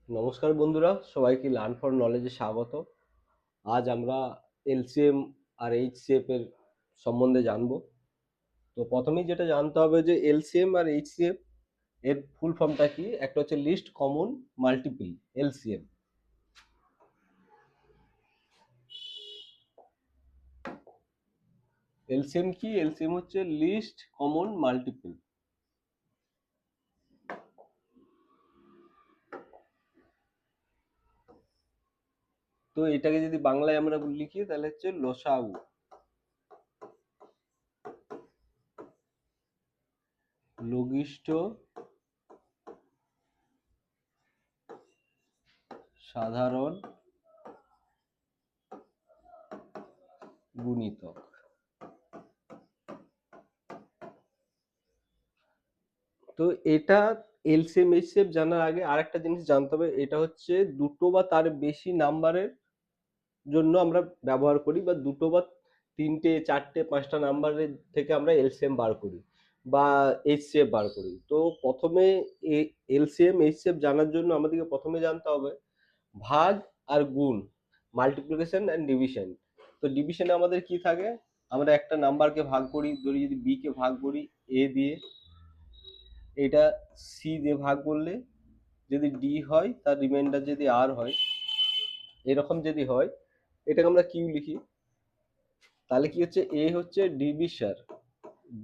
নমস্কার বন্ধুরা, সবাইকে লার্ন ফর নলেজে স্বাগত। আজ আমরা এলসিএম আর এইচসিএফ এর সম্বন্ধে জানবো। তো প্রথমেই যেটা জানতে হবে যে এলসিএম আর এইচসিএফ এর ফুল ফর্মটা কি। একটা হচ্ছে list common multiple, LCM. LCM কি? এলসিএম হচ্ছে লিস্ট কমন মাল্টিপল। তো এটাকে যদি বাংলায় আমরা লিখি তাহলে হচ্ছে লসাগু। লঘিষ্ঠ সাধারণ গুণিতক। তো এটা এলসিএম এইচসিএফ জানার আগে আরেকটা জিনিস জানতে হবে, এটা হচ্ছে দুটো বা তার বেশি নাম্বারের জন্য আমরা ব্যবহার করি, বা দুটো বা তিনটে চারটে পাঁচটা নাম্বারের থেকে আমরা এলসিএম বার করি বা এইচসিএফ বার করি। তো প্রথমে এলসিএম এইচসিএফ জানার জন্য আমাদেরকে প্রথমে জানতে হবে ভাগ আর গুণ, মাল্টিপ্লিকেশন অ্যান্ড ডিভিশন। তো ডিভিশনে আমাদের কি থাকে, আমরা একটা নাম্বারকে ভাগ করি, ধরি যদি বি কে ভাগ করি এ দিয়ে, এটা সি দিয়ে ভাগ করলে যদি ডি হয়, তার রিমাইন্ডার যদি আর হয়, এরকম যদি হয়, এটাকে আমরা কিউ লিখি। তাহলে কি হচ্ছে, এ হচ্ছে ডিভিসার,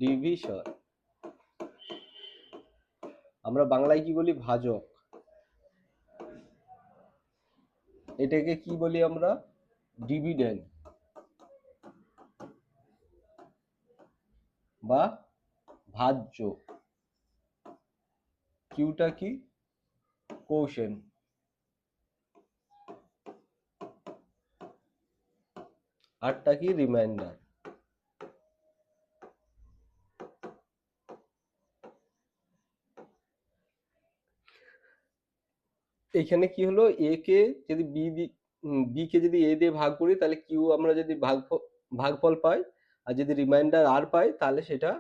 ডিভিসর। আমরা বাংলায় কি বলি, ভাজক। এটাকে কি বলি আমরা, ডিভিডেন্ড বা ভাজ্য। কিউটা কি, কোশেন। আরটা কি, রিমাইন্ডার। এখানে কি হলো, এ কে যদি বি কে যদি এ দিয়ে ভাগ করি, তাহলে কিউ আমরা যদি ভাগফল পাই, আর যদি রিমাইন্ডার আর পাই, তাহলে সেটা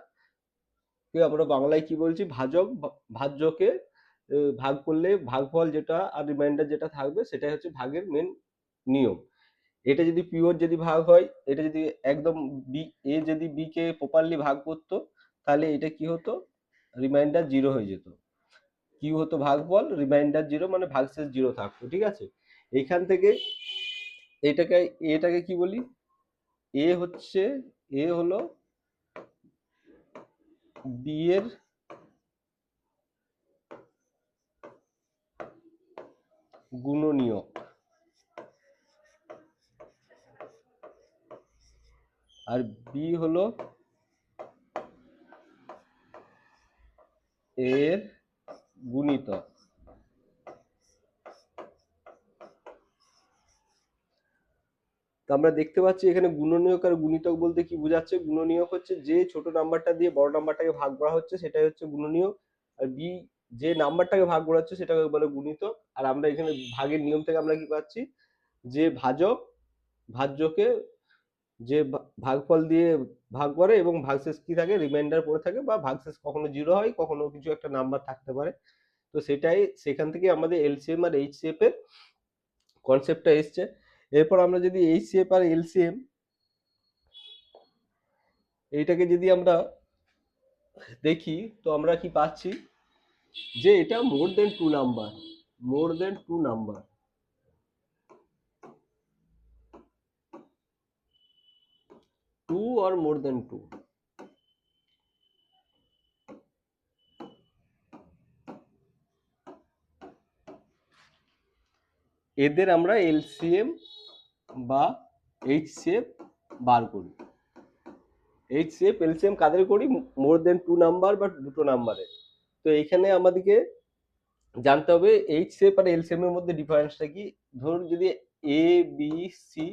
কে আমরা বাংলায় কি বলছি, ভাজক। ভাজ্যকে ভাগ করলে ভাগফল যেটা আর রিমাইন্ডার যেটা থাকবে, সেটাই হচ্ছে ভাগের মেন নিয়ম। এটা যদি পিওর যদি ভাগ হয়, এটা যদি একদম বি, এ যদি বি কে প্রপারলি ভাগ করতো, তাহলে এটা কি হতো, রিমাইন্ডার জিরো হয়ে যেত। কিউ হতো ভাগফল, রিমাইন্ডার জিরো, মানে ভাগশেষ জিরো থাকতো। ঠিক আছে, এইখান থেকে এটাকে, এটাকে কি বলি, এ হচ্ছে, এ হলো বি এর গুণনীয়ক, আর বি হলো এর গুণিতক। তো আমরা দেখতে পাচ্ছি এখানে গুণনীয়ক আর গুণিতক বলতে কি বোঝাচ্ছে। গুণনীয়ক হচ্ছে যে ছোট নাম্বারটা দিয়ে বড় নাম্বারটাকে ভাগ করা হচ্ছে, সেটাই হচ্ছে গুণনীয়ক। আর বি, যে নাম্বারটাকে ভাগ করা হচ্ছে, সেটাকে বলে গুণিতক। আর আমরা এখানে ভাগের নিয়ম থেকে আমরা কি পাচ্ছি, যে ভাজক ভাজ্যকে যে ভাগফল দিয়ে ভাগ করে এবং ভাগশেষ কি থাকে, রিমাইন্ডার পড়ে থাকে, বা ভাগশেষ কখনো জিরো হয়, কখনো কিছু একটা নাম্বার থাকতে পারে। তো সেটাই, সেখান থেকে আমাদের এলসিএম আর এইচসিএফ এর কনসেপ্টটা এসছে। এরপর আমরা যদি এইচসিএফ আর এলসিএম এইটাকে যদি আমরা দেখি, তো আমরা কি পাচ্ছি, যে এটা মোর দেন টু নাম্বার, মোর দেন টু নাম্বার। টু আর মোর দেন টু, এদের আমরা এলসিএম বা এইচসিএফ বার করি। এইচসিএফ এলসিএম কাদের করি, মোর দেন টু নাম্বার বা দুটো নাম্বারে। তো এইখানে আমাদেরকে জানতে হবে এইচসিএফ আর এলসিএম এর মধ্যে ডিফারেন্সটা কি। ধরুন যদি A B C,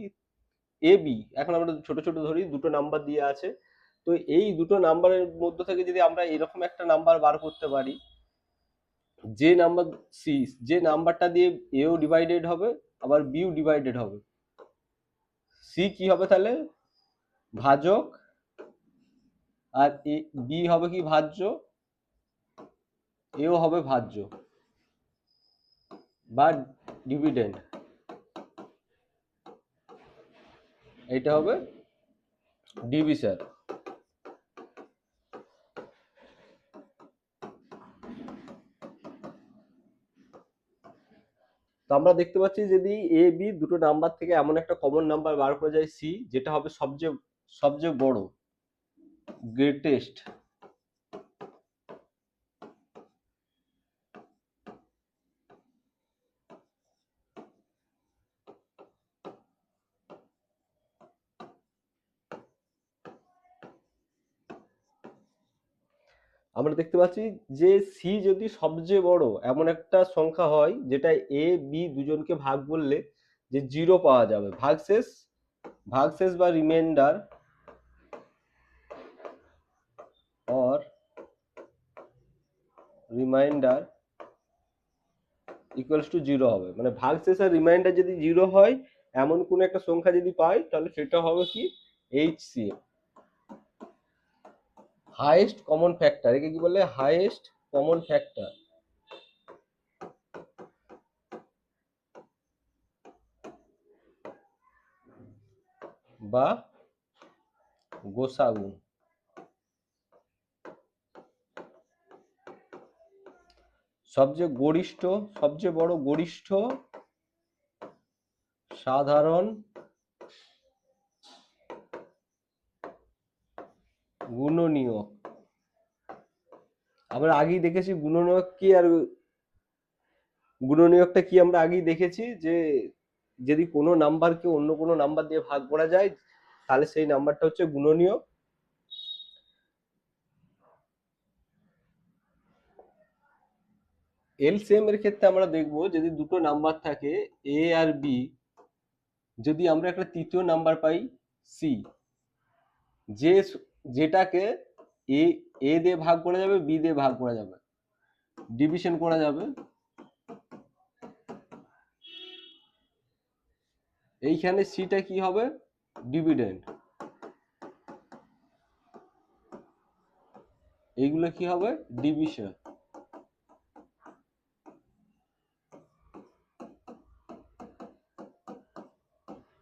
A B, এখন আমরা ছোট ছোট ধরি, দুটো নাম্বার দিয়ে আছে। তো এই দুটো নাম্বারের মধ্যে থেকে যদি আমরা এরকম একটা নাম্বার বার করতে পারি, যে নাম্বার সি, যে নাম্বারটা দিয়ে এও ডিভাইডেড হবে, আবার বিও ডিভাইডেড হবে, সি কি হবে তাহলে, ভাজক। আর এ বি হবে কি, ভাজ্য। এও হবে ভাজ্য। বা ডিভিডেন্ড, এটা হবে ডিভিশন। তো আমরা দেখতে পাচ্ছি যদি এ বি দুটো নাম্বার থেকে এমন একটা কমন নাম্বার বার করা যায় সি, যেটা হবে সবচেয়ে সবচেয়ে বড়, গ্রেটেস্ট। আমরা দেখতে পাচ্ছি যে সি যদি সবচেয়ে বড় এমন একটা সংখ্যা হয় যেটা এ বি দুজনকে ভাগ করলে যে জিরো পাওয়া যাবে, ভাগশেষ বা reminder or reminder equals to zero হবে। মানে ভাগশেষ আর রিমাইন্ডার যদি জিরো হয় এমন কোন একটা সংখ্যা যদি পাই তাহলে সেটা হবে কি এইচসিএফ, হাইয়েস্ট কমন ফ্যাক্টর। একে কি বলে? হাইয়েস্ট কমন ফ্যাক্টর বা গোসাগু। সবচেয়ে গরিষ্ঠ, সবচেয়ে বড় গরিষ্ঠ সাধারণ গুণনীয়ক। আমরা আগেই দেখেছি গুণনীয়ক কি, আর গুণনীয়কটা কি আমরা আগেই দেখেছি যে যদি কোনো নাম্বারকে অন্য কোনো নাম্বার দিয়ে ভাগ করা যায় তাহলে সেই নাম্বারটা হচ্ছে গুণনীয়ক। এলসিএম এর ক্ষেত্রে আমরা দেখব যদি দুটো নাম্বার থাকে এ আর বি, যদি আমরা একটা তৃতীয় নাম্বার পাই সি, যে যেটাকে এ এ দিয়ে ভাগ করা যাবে, বি দিয়ে ভাগ করা যাবে, ডিভিশন করা যাবে, এইখানে সিটা কি হবে? ডিভিডেন্ড। এইগুলো কি হবে? ডিভিশন।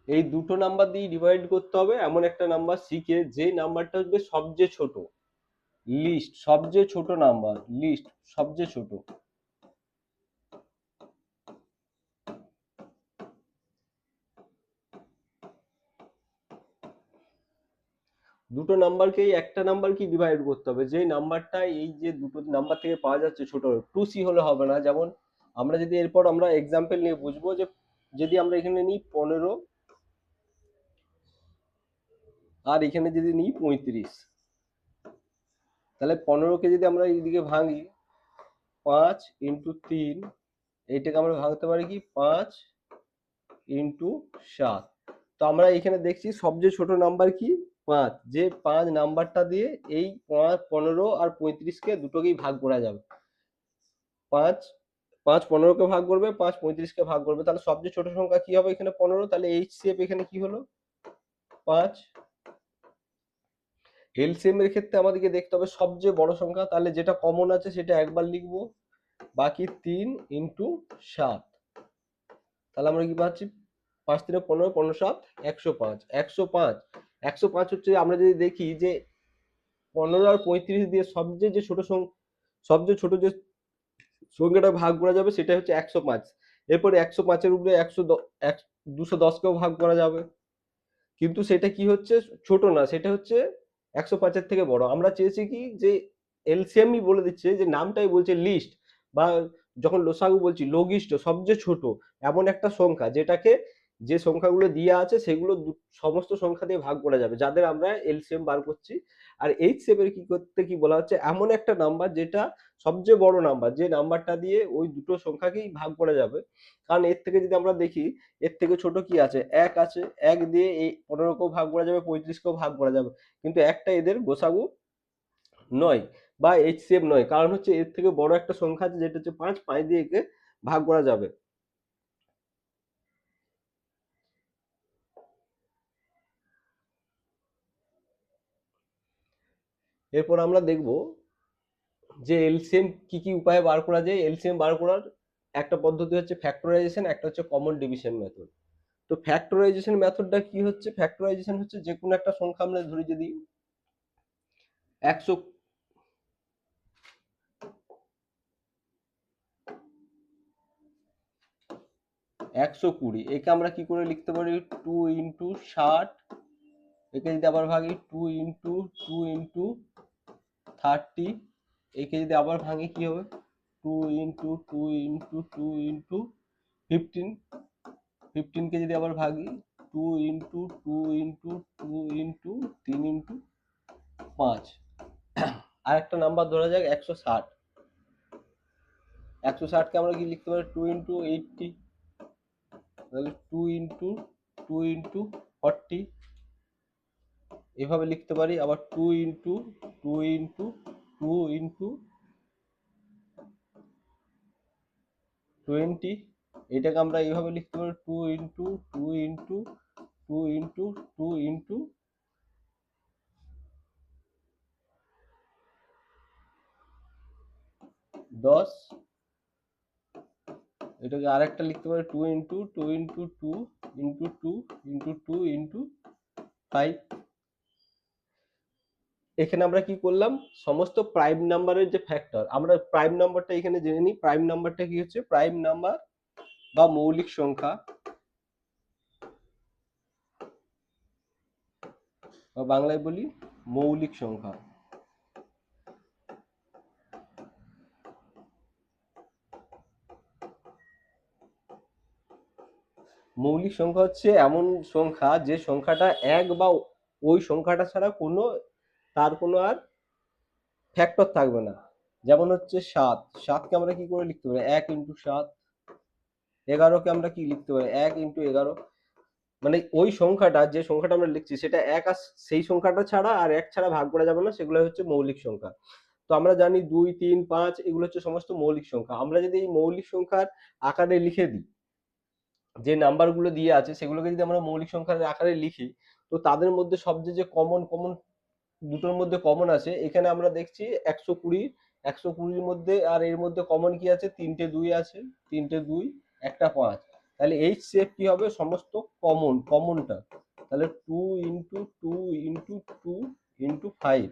এই দুটো নাম্বার দিয়ে ডিভাইড করতে হবে এমন একটা নাম্বার সি কে, যে নাম্বারটা হবে সবচেয়ে ছোট, লিস্ট, সবচেয়ে ছোট নাম্বার, লিস্ট সবচেয়ে ছোট। দুটো নাম্বারকেই একটা নাম্বার কি ডিভাইড করতে হবে, যে নাম্বারটা এই যে দুটো নাম্বার থেকে পাওয়া যাচ্ছে ছোট, টু সি হলে হবে না। যেমন আমরা যদি এরপর আমরা এক্সাম্পল নিয়ে বুঝবো যে যদি আমরা এখানে নিই 15 আর এখানে যদি নিই 35, তাহলে 15কে যদি আমরা এইদিকে ভাঙি 5 ইন্টু 3, এইটাকে আমরা ভাঙতে পারি কি 5 ইন্টু 7। তো আমরা এখানে দেখছি সবচেয়ে ছোট নাম্বার কি 5, যে 5 নাম্বারটা দিয়ে এই 15 আর 35কে দুটোকেই ভাগ করা যাবে। 5 5 15কে ভাগ করবে, 5 35কে ভাগ করবে, তাহলে সবচেয়ে ছোট সংখ্যা কি হবে? এখানে 15। তাহলে এইচসিএফ এখানে কি হলো? 5। এলসিএম এর ক্ষেত্রে আমাদেরকে দেখতে হবে সবচেয়ে বড় সংখ্যা, তাহলে যেটা কমন আছে সেটা একবার লিখবো, বাকি 3 ইন্টু 7। তাহলে আমরা কি পাচ্ছি? 5 3 15, 15 7 105। 105, 105 হচ্ছে, আমরা যদি দেখি যে 15 আর 35 দিয়ে সবচেয়ে যে ছোট সবচেয়ে ছোট যে সংখ্যাটা ভাগ করা যাবে সেটা হচ্ছে 105। এরপরে 105-এর উপরে 210কেও ভাগ করা যাবে, কিন্তু সেটা কি হচ্ছে? ছোট না, সেটা হচ্ছে 105-এর থেকে বড়। আমরা চেয়েছি কি যে এলসিএমই বলে দিচ্ছে, যে নামটাই বলছে লিস্ট, বা যখন লসাগু বলছি লঘিষ্ঠ, সবচেয়ে ছোট এমন একটা সংখ্যা যেটাকে, যে সংখ্যাগুলো দেওয়া আছে সেগুলো সমস্ত সংখ্যা দিয়ে ভাগ করা যাবে, যাদের আমরা এলসিএম বার করছি। আর এইচসিএম এর কি করতে কি বলা হচ্ছে? এমন একটা নাম্বার যেটা সবচেয়ে বড় নাম্বার, যে নাম্বারটা দিয়ে ওই দুটো সংখ্যাকেই ভাগ করা যাবে। কারণ এর থেকে যদি আমরা দেখি, এর থেকে ছোট কি আছে? 1 আছে, 1 দিয়ে এই 15কেও ভাগ করা যাবে, 35কেও ভাগ করা যাবে, কিন্তু একটা এদের গোসাগু নয় বা এইচসিএফ নয়। কারণ হচ্ছে এর থেকে বড় একটা সংখ্যা আছে যেটা হচ্ছে 5, 5 দিয়ে একে ভাগ করা যাবে। এরপর আমরা দেখব যে এলসিএম কি কি উপায়ে বার করা যায়। এলসিএম বার করার একটা পদ্ধতি হচ্ছে ফ্যাক্টরাইজেশন, একটা হচ্ছে কমন ডিভিশন মেথড। তো ফ্যাক্টরাইজেশন মেথডটা কি হচ্ছে? ফ্যাক্টরাইজেশন হচ্ছে যে কোনো একটা সংখ্যা আমরা ধরি, যদি 100 120, একে আমরা কি করে লিখতে পারি? 2 ইন্টু 60, একে যদি আবার ভাঙি 2 ইন্টু 2 ইন্টু 30, একে যদি আবার ভাঙি কি হবে? 2 ইন্টু 2 ইন্টু 2 ইন্টু 15, 15 কে যদি আবার ভাগি 2 ইন্টু 2 ইন্টু 2 ইন্টু 3 ইন্টু 5। আর একটা নাম্বার ধরা যাক 160, 160 কে আমরা কি লিখতে পারি? 2 ইন্টু 80, তাহলে 2 ইন্টু 2 ইন্টু 40, এভাবে লিখতে পারি। আবার 2 ইন্টু 2 ইন্টু 2 ইন্টু 20, এটাকে আমরা এইভাবে লিখতে পারি 2 ইন্টু 2 ইন্টু 2 ইন্টু 2 ইন্টু 10, এটাকে আরেকটা লিখতে পারি 2 into 2 into 2 into 2 into 2 into 5। এখানে আমরা কি করলাম? সমস্ত প্রাইম নাম্বারের যে ফ্যাক্টর, আমরা প্রাইম নাম্বারটা এখানে জেনে নিই। প্রাইম নাম্বারটা কি হচ্ছে? প্রাইম নাম্বার বা মৌলিক সংখ্যা, বা বাংলায় বলি মৌলিক সংখ্যা। মৌলিক সংখ্যা হচ্ছে এমন সংখ্যা যে সংখ্যাটা এক বা ওই সংখ্যাটা ছাড়া কোনো, তার কোনো আর ফ্যাক্টর থাকবে না। যেমন হচ্ছে 7, 7কে আমরা কি করে লিখতে পারি? 1 ইন্টু 7। 11কে আমরা কি লিখতে পারি? 1 ইন্টু 11। মানে ওই সংখ্যাটা, যে সংখ্যাটা আমরা লিখছি সেটা এক, আর সেই সংখ্যাটা ছাড়া আর এক ছাড়া ভাগ করা যাবে না, সেগুলো হচ্ছে মৌলিক সংখ্যা। তো আমরা জানি 2, 3, 5 এগুলো হচ্ছে সমস্ত মৌলিক সংখ্যা। আমরা যদি এই মৌলিক সংখ্যার আকারে লিখে দিই, যে নাম্বারগুলো দিয়ে আছে সেগুলোকে যদি আমরা মৌলিক সংখ্যার আকারে লিখি, তো তাদের মধ্যে সবচেয়ে যে কমন কমন দুটোর মধ্যে কমন আছে, এখানে আমরা দেখছি 120, 120-র মধ্যে আর এর মধ্যে কমন কি আছে? 3টে 2 আছে, 3টে 2, একটা 5। তাহলে এইচ সেফ কি হবে? সমস্ত কমনটা, তাহলে 2 ইন্টু 2 ইন্টু 2 ইন্টু 5,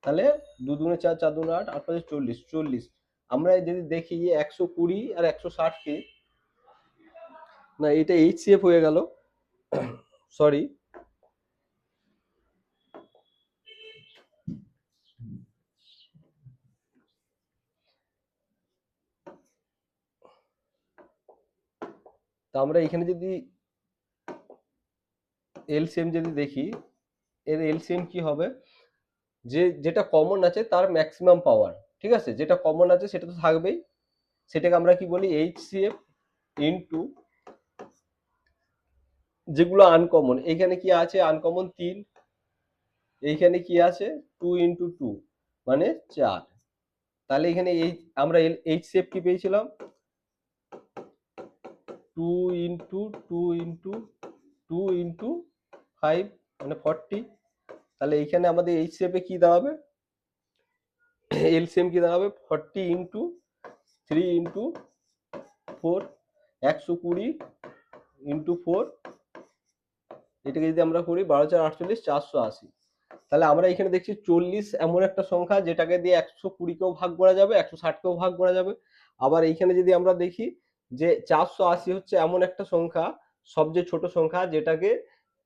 তাহলে 2 দুগুণে 4, 4 দুগুণে 8, 8 5 40, 40। আমরা যদি দেখি 120 আর 160 কে, না এটা এইচ সেফ হয়ে গেল, সরি। তা আমরা এখানে যদি এলসিএম যদি দেখি, এর এলসিএম কি হবে? যে যেটা কমন আছে তার ম্যাক্সিমাম পাওয়ার, ঠিক আছে? যেটা কমন আছে সেটা তো থাকবেই, সেটাকে আমরা কি বলি? এইচসিএফ ইনটু যেগুলো আনকমন। এইখানে কি আছে? আনকমন 3, এইখানে কি আছে? 2 ইন্টু 2 মানে 4। তাহলে এখানে এই আমরা এইচসিএফ কি পেয়েছিলাম? 2 ইন্টু 2 ইন্টু 2 ইন্টু 5 মানে 40। তাহলে এইখানে আমাদের এইচসিএফে কি দাঁড়াবে? এলসিএম কি দাঁড়াবে? 40 ইন্টু 3 ইন্টু 4, 120 ইন্টু 4, এটাকে যদি আমরা করি 12 4 48, 480। তাহলে আমরা এখানে দেখছি 40 এমন একটা সংখ্যা যেটাকে দিয়ে 120-কেও ভাগ করা যাবে, 160-কেও ভাগ করা যাবে। আবার এইখানে যদি আমরা দেখি যে 480 হচ্ছে এমন একটা সংখ্যা, সবচেয়ে ছোট সংখ্যা, যেটাকে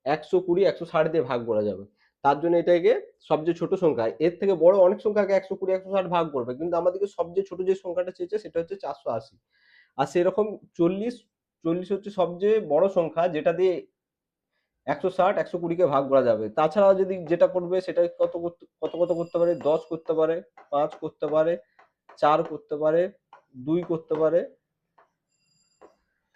120 160 দিয়ে ভাগ করা যাবে। তার জন্য এটাকে সবচেয়ে ছোট সংখ্যা, এর থেকে বড় অনেক সংখ্যাকে 120 160 ভাগ করবে, কিন্তু আমাদেরকে সবচেয়ে ছোট যে সংখ্যাটা চেয়েছে সেটা হচ্ছে 480। আর সেরকম 40, 40 হচ্ছে সবচেয়ে বড় সংখ্যা যেটা দিয়ে 160 120-কে ভাগ করা যাবে। তাছাড়া যদি যেটা করবে সেটা কত করতে পারে? 10 করতে পারে, 5 করতে পারে, 4 করতে পারে, 2 করতে পারে।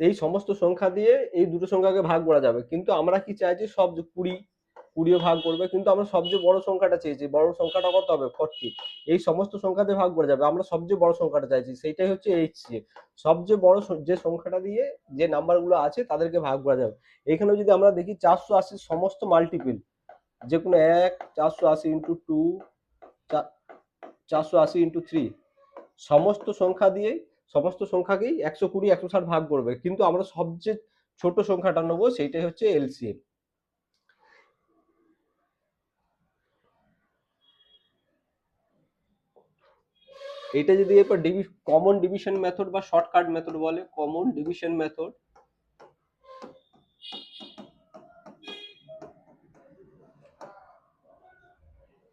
এই সমস্ত সংখ্যা দিয়ে এই দুটো সংখ্যাকে ভাগ করা যাবে, কিন্তু আমরা কি চাইছি? সব 20 ভাগ করবে, কিন্তু আমরা সবচেয়ে বড় সংখ্যাটা চেয়েছি। বড় সংখ্যাটা কত হবে? 40। এই সমস্ত সংখ্যাতে ভাগ করা যাবে, আমরা সবচেয়ে বড় সংখ্যাটা চাইছি, সেইটাই হচ্ছে এইচসিএফ। সবচেয়ে বড় যে সংখ্যাটা দিয়ে যে নাম্বারগুলো আছে তাদেরকে ভাগ করা যাবে। এখানে যদি আমরা দেখি 480 সমস্ত মাল্টিপল, যে কোনো 1, 480 ইন্টু 2, 480 ইন্টু 3, সমস্ত সংখ্যা দিয়েই সমস্ত সংখ্যাকেই 120 160 ভাগ করবে, কিন্তু আমরা সবচেয়ে ছোট সংখ্যাটা নেবো, সেইটাই হচ্ছে এলসিএম। এটা যদি এরপর কমন ডিভিশন মেথড বা শর্টকাট মেথড বলে, common division method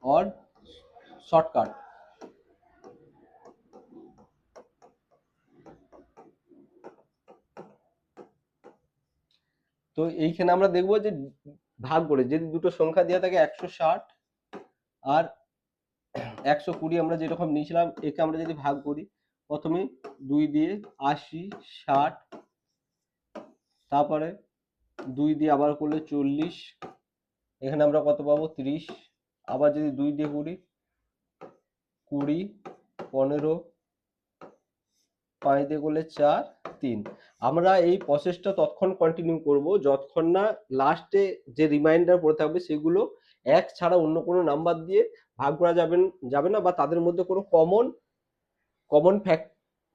or shortcut. তো এইখানে আমরা দেখবো যে ভাগ করে যদি দুটো সংখ্যা দেওয়া থাকে 160 আর 120, আমরা যেরকম নিয়েছিলাম, একে আমরা যদি ভাগ করি, প্রথমে 2 দিয়ে 80 60, তারপরে 2 দিয়ে আবার করলে 40, এখানে আমরা কত পাবো 30, আবার যদি 2 দিয়ে করি 20 15, 5 দিয়ে করলে 4 3। আমরা এই প্রসেসটা ততক্ষণ কন্টিনিউ করব যতক্ষণ না লাস্টে যে রিমাইন্ডার পড়ে থাকবে সেগুলো 1 ছাড়া অন্য কোনো নাম্বার দিয়ে ভাগ করা যাবে না, বা তাদের মধ্যে কোনো কমন ফ্যাক্ট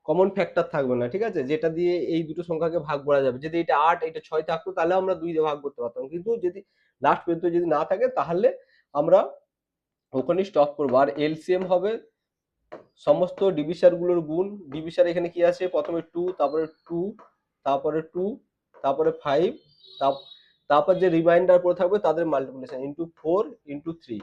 কমন ফ্যাক্টর থাকবে না, ঠিক আছে, যেটা দিয়ে এই দুটো সংখ্যাকে ভাগ করা যাবে। যদি এটা 8 এটা 6 থাকতো তাহলে আমরা 2 দিয়ে ভাগ করতে পারতাম, কিন্তু যদি লাস্ট পর্যন্ত যদি না থাকে তাহলে আমরা ওখানে স্টপ করবো। আর এলসিএম হবে সমস্ত ডিভিসার গুলোর গুণ। ডিভিসার এখানে কি আছে, প্রথমে 2, তারপরে 2, তারপরে 2, তারপরে 5, তারপর যে রিমাইন্ডার পড়ে থাকবে তাদের মাল্টিপ্লিকেশন ইন্টু 4 ইন্টু 3।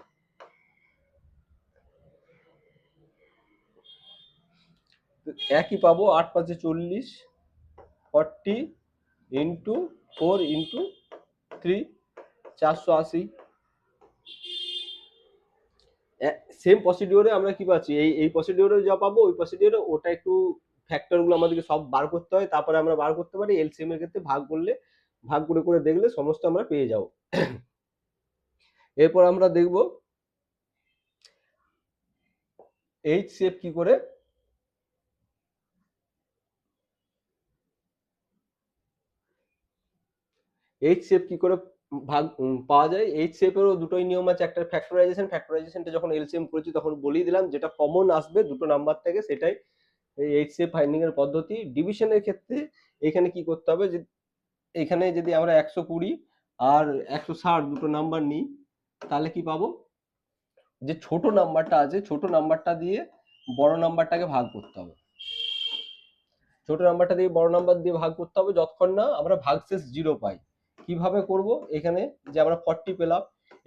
একই পাবো, 8 5 40, 40 ইন্টু 4 ইন্টু 3, 480। সেম প্রসিডিওরে আমরা কি পাচ্ছি, এই প্রসিডিওরে যা পাবো ওই প্রসিডিওরে ওটা একটু ফ্যাক্টর গুলো আমাদেরকে সব বার করতে হয়, তারপরে আমরা বার করতে পারি। এলসিএম এর ক্ষেত্রে ভাগ করলে, ভাগ করে করে দেখলে সমস্ত আমরা পেয়ে যাব। এরপর আমরা দেখব এইচসিএফ কি করে এইচসিএফ কি করে পাওয়া যায়। এইচসিএফ এরও দুটোই নিয়ম আছে, একটা ফ্যাক্টরাইজেশন। ফ্যাক্টরাইজেশনটা যখন এলসিএম করেছি তখন বলেই দিলাম, যেটা কমন আসবে দুটো নাম্বার থেকে সেটাই এই এইচসিএফ ফাইন্ডিং এর পদ্ধতি। ডিভিশনের ক্ষেত্রে এখানে কি করতে হবে, যে এখানে যদি আমরা 120 আর 160 দুটো নাম্বার নিই, তাহলে কি পাবো, যে ছোট নাম্বারটা আছে ছোট নাম্বারটা দিয়ে বড় নাম্বারটাকে ভাগ করতে হবে। ছোট নাম্বারটা দিয়ে বড় নাম্বার দিয়ে ভাগ করতে হবে যতক্ষণ না আমরা ভাগশেষ 0 পাই। কিভাবে করব, এখানে যে আমরা 40 পেলাম,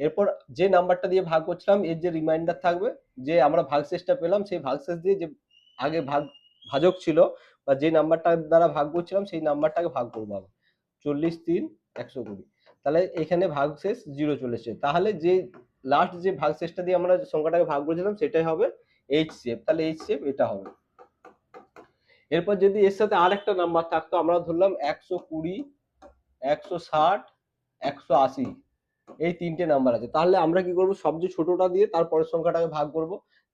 এরপর যে নাম্বারটা দিয়ে ভাগ করছিলাম এর যে রিমাইন্ডার থাকবে, যে আমরা ভাগশেষটা পেলাম, সেই ভাগশেষ দিয়ে যে আগে ভাজক ছিল বা যে নাম্বারটা দ্বারা ভাগ করছিলাম সেই নাম্বারটাকে ভাগ করবো আবার। 40 3 120, তাহলে এখানে ভাগশেষ 0 চলেছে। তাহলে যে লাস্ট যে ভাগশেষটা দিয়ে আমরা সংখ্যাটাকে ভাগ করেছিলাম সেটাই হবে এইচসিএফ। তাহলে এইচসিএফ এটা হবে। এরপর যদি এর সাথে আর একটা নাম্বার থাকতো, আমরা ধরলাম 120 160 180, এই তিনটে নাম্বার আছে, তাহলে আমরা কি করব, সবচেয়ে ছোটটা দিয়ে তারপরের সংখ্যাটাকে ভাগ করব।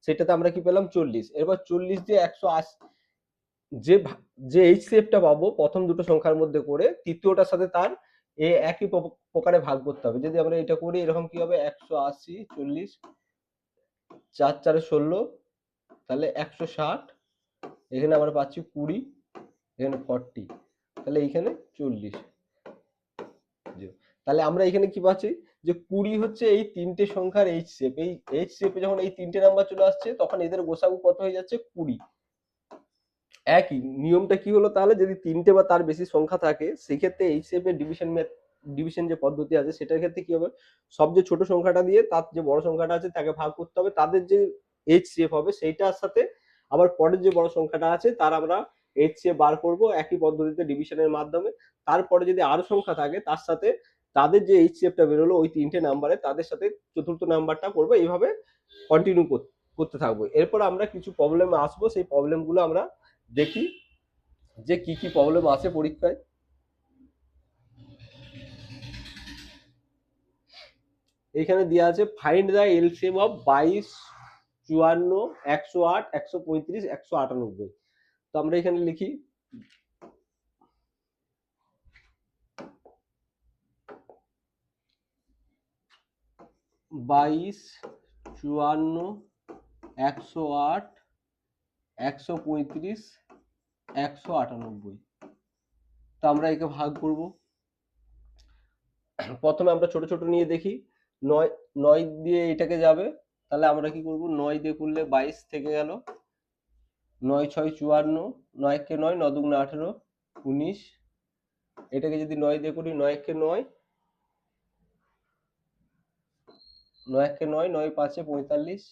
সেটাতে আমরা কি পেলাম 40। এরপর 40 দিয়ে 180, যে যে এইচসিএফটা পাবো প্রথম দুটো সংখ্যার মধ্যে করে তৃতীয়টার সাথে তার একই প্রকারে ভাগ করতে হবে। যদি আমরা এটা করি এরকম কি হবে, 180 40 4 4 16, তাহলে 160, এখানে আমরা পাচ্ছি 20, এখানে 40, তাহলে এইখানে 40। তাহলে আমরা এখানে কি পাচ্ছি, যে 20 হচ্ছে এই তিনটে সংখ্যার এইচসিএফ। এই এইচসিএফ যখন এই তিনটে নাম্বার চলে আসছে তখন এদের গোসাগু কত হয়ে যাচ্ছে, 20। একই নিয়মটা কি হলো তাহলে, যদি তিনটে বা তার বেশি সংখ্যা থাকে সেক্ষেত্রে এইচসিএফ এর ডিভিশন যে পদ্ধতি আছে সেটার ক্ষেত্রে কি হবে, সবচেয়ে ছোট সংখ্যাটা দিয়ে তার যে বড় সংখ্যাটা আছে তাকে ভাগ করতে হবে, তাদের যে এইচসিএফ হবে সেইটার সাথে আবার পরের যে বড় সংখ্যাটা আছে তার আমরা এইচসিএফ বার করব একই পদ্ধতিতে ডিভিশনের মাধ্যমে। তারপরে যদি আরো সংখ্যা থাকে তার সাথে তাদের যে এইচসিএফটা বেরোলো ওই তিনটে নাম্বারে তাদের সাথে চতুর্থ নাম্বারটা করবো, এইভাবে কন্টিনিউ করতে থাকবো। এরপর আমরা কিছু প্রবলেম আসবো, সেই প্রবলেমগুলো আমরা দেখি যে কি কি প্রবলেম আছে পরীক্ষায়। এখানে দেওয়া আছে ফাইন্ড দ্য এলসিএম অফ 22 54 108 135 198। তো আমরা এখানে লিখি 22 54 108 135 198। তো আমরা একে ভাগ করব। প্রথমে আমরা ছোট ছোট নিয়ে দেখি। 9 9 দিয়ে এটাকে যাবে, তাহলে আমরা কি করব, 9 দিয়ে করলে 22 থেকে গেল, 9 6 54, 9 কে 9, 9 দুগুণে 18, 19। এটাকে যদি 9 দিয়ে করি, 9 কে 9, 9 কে 9, 9 5 45।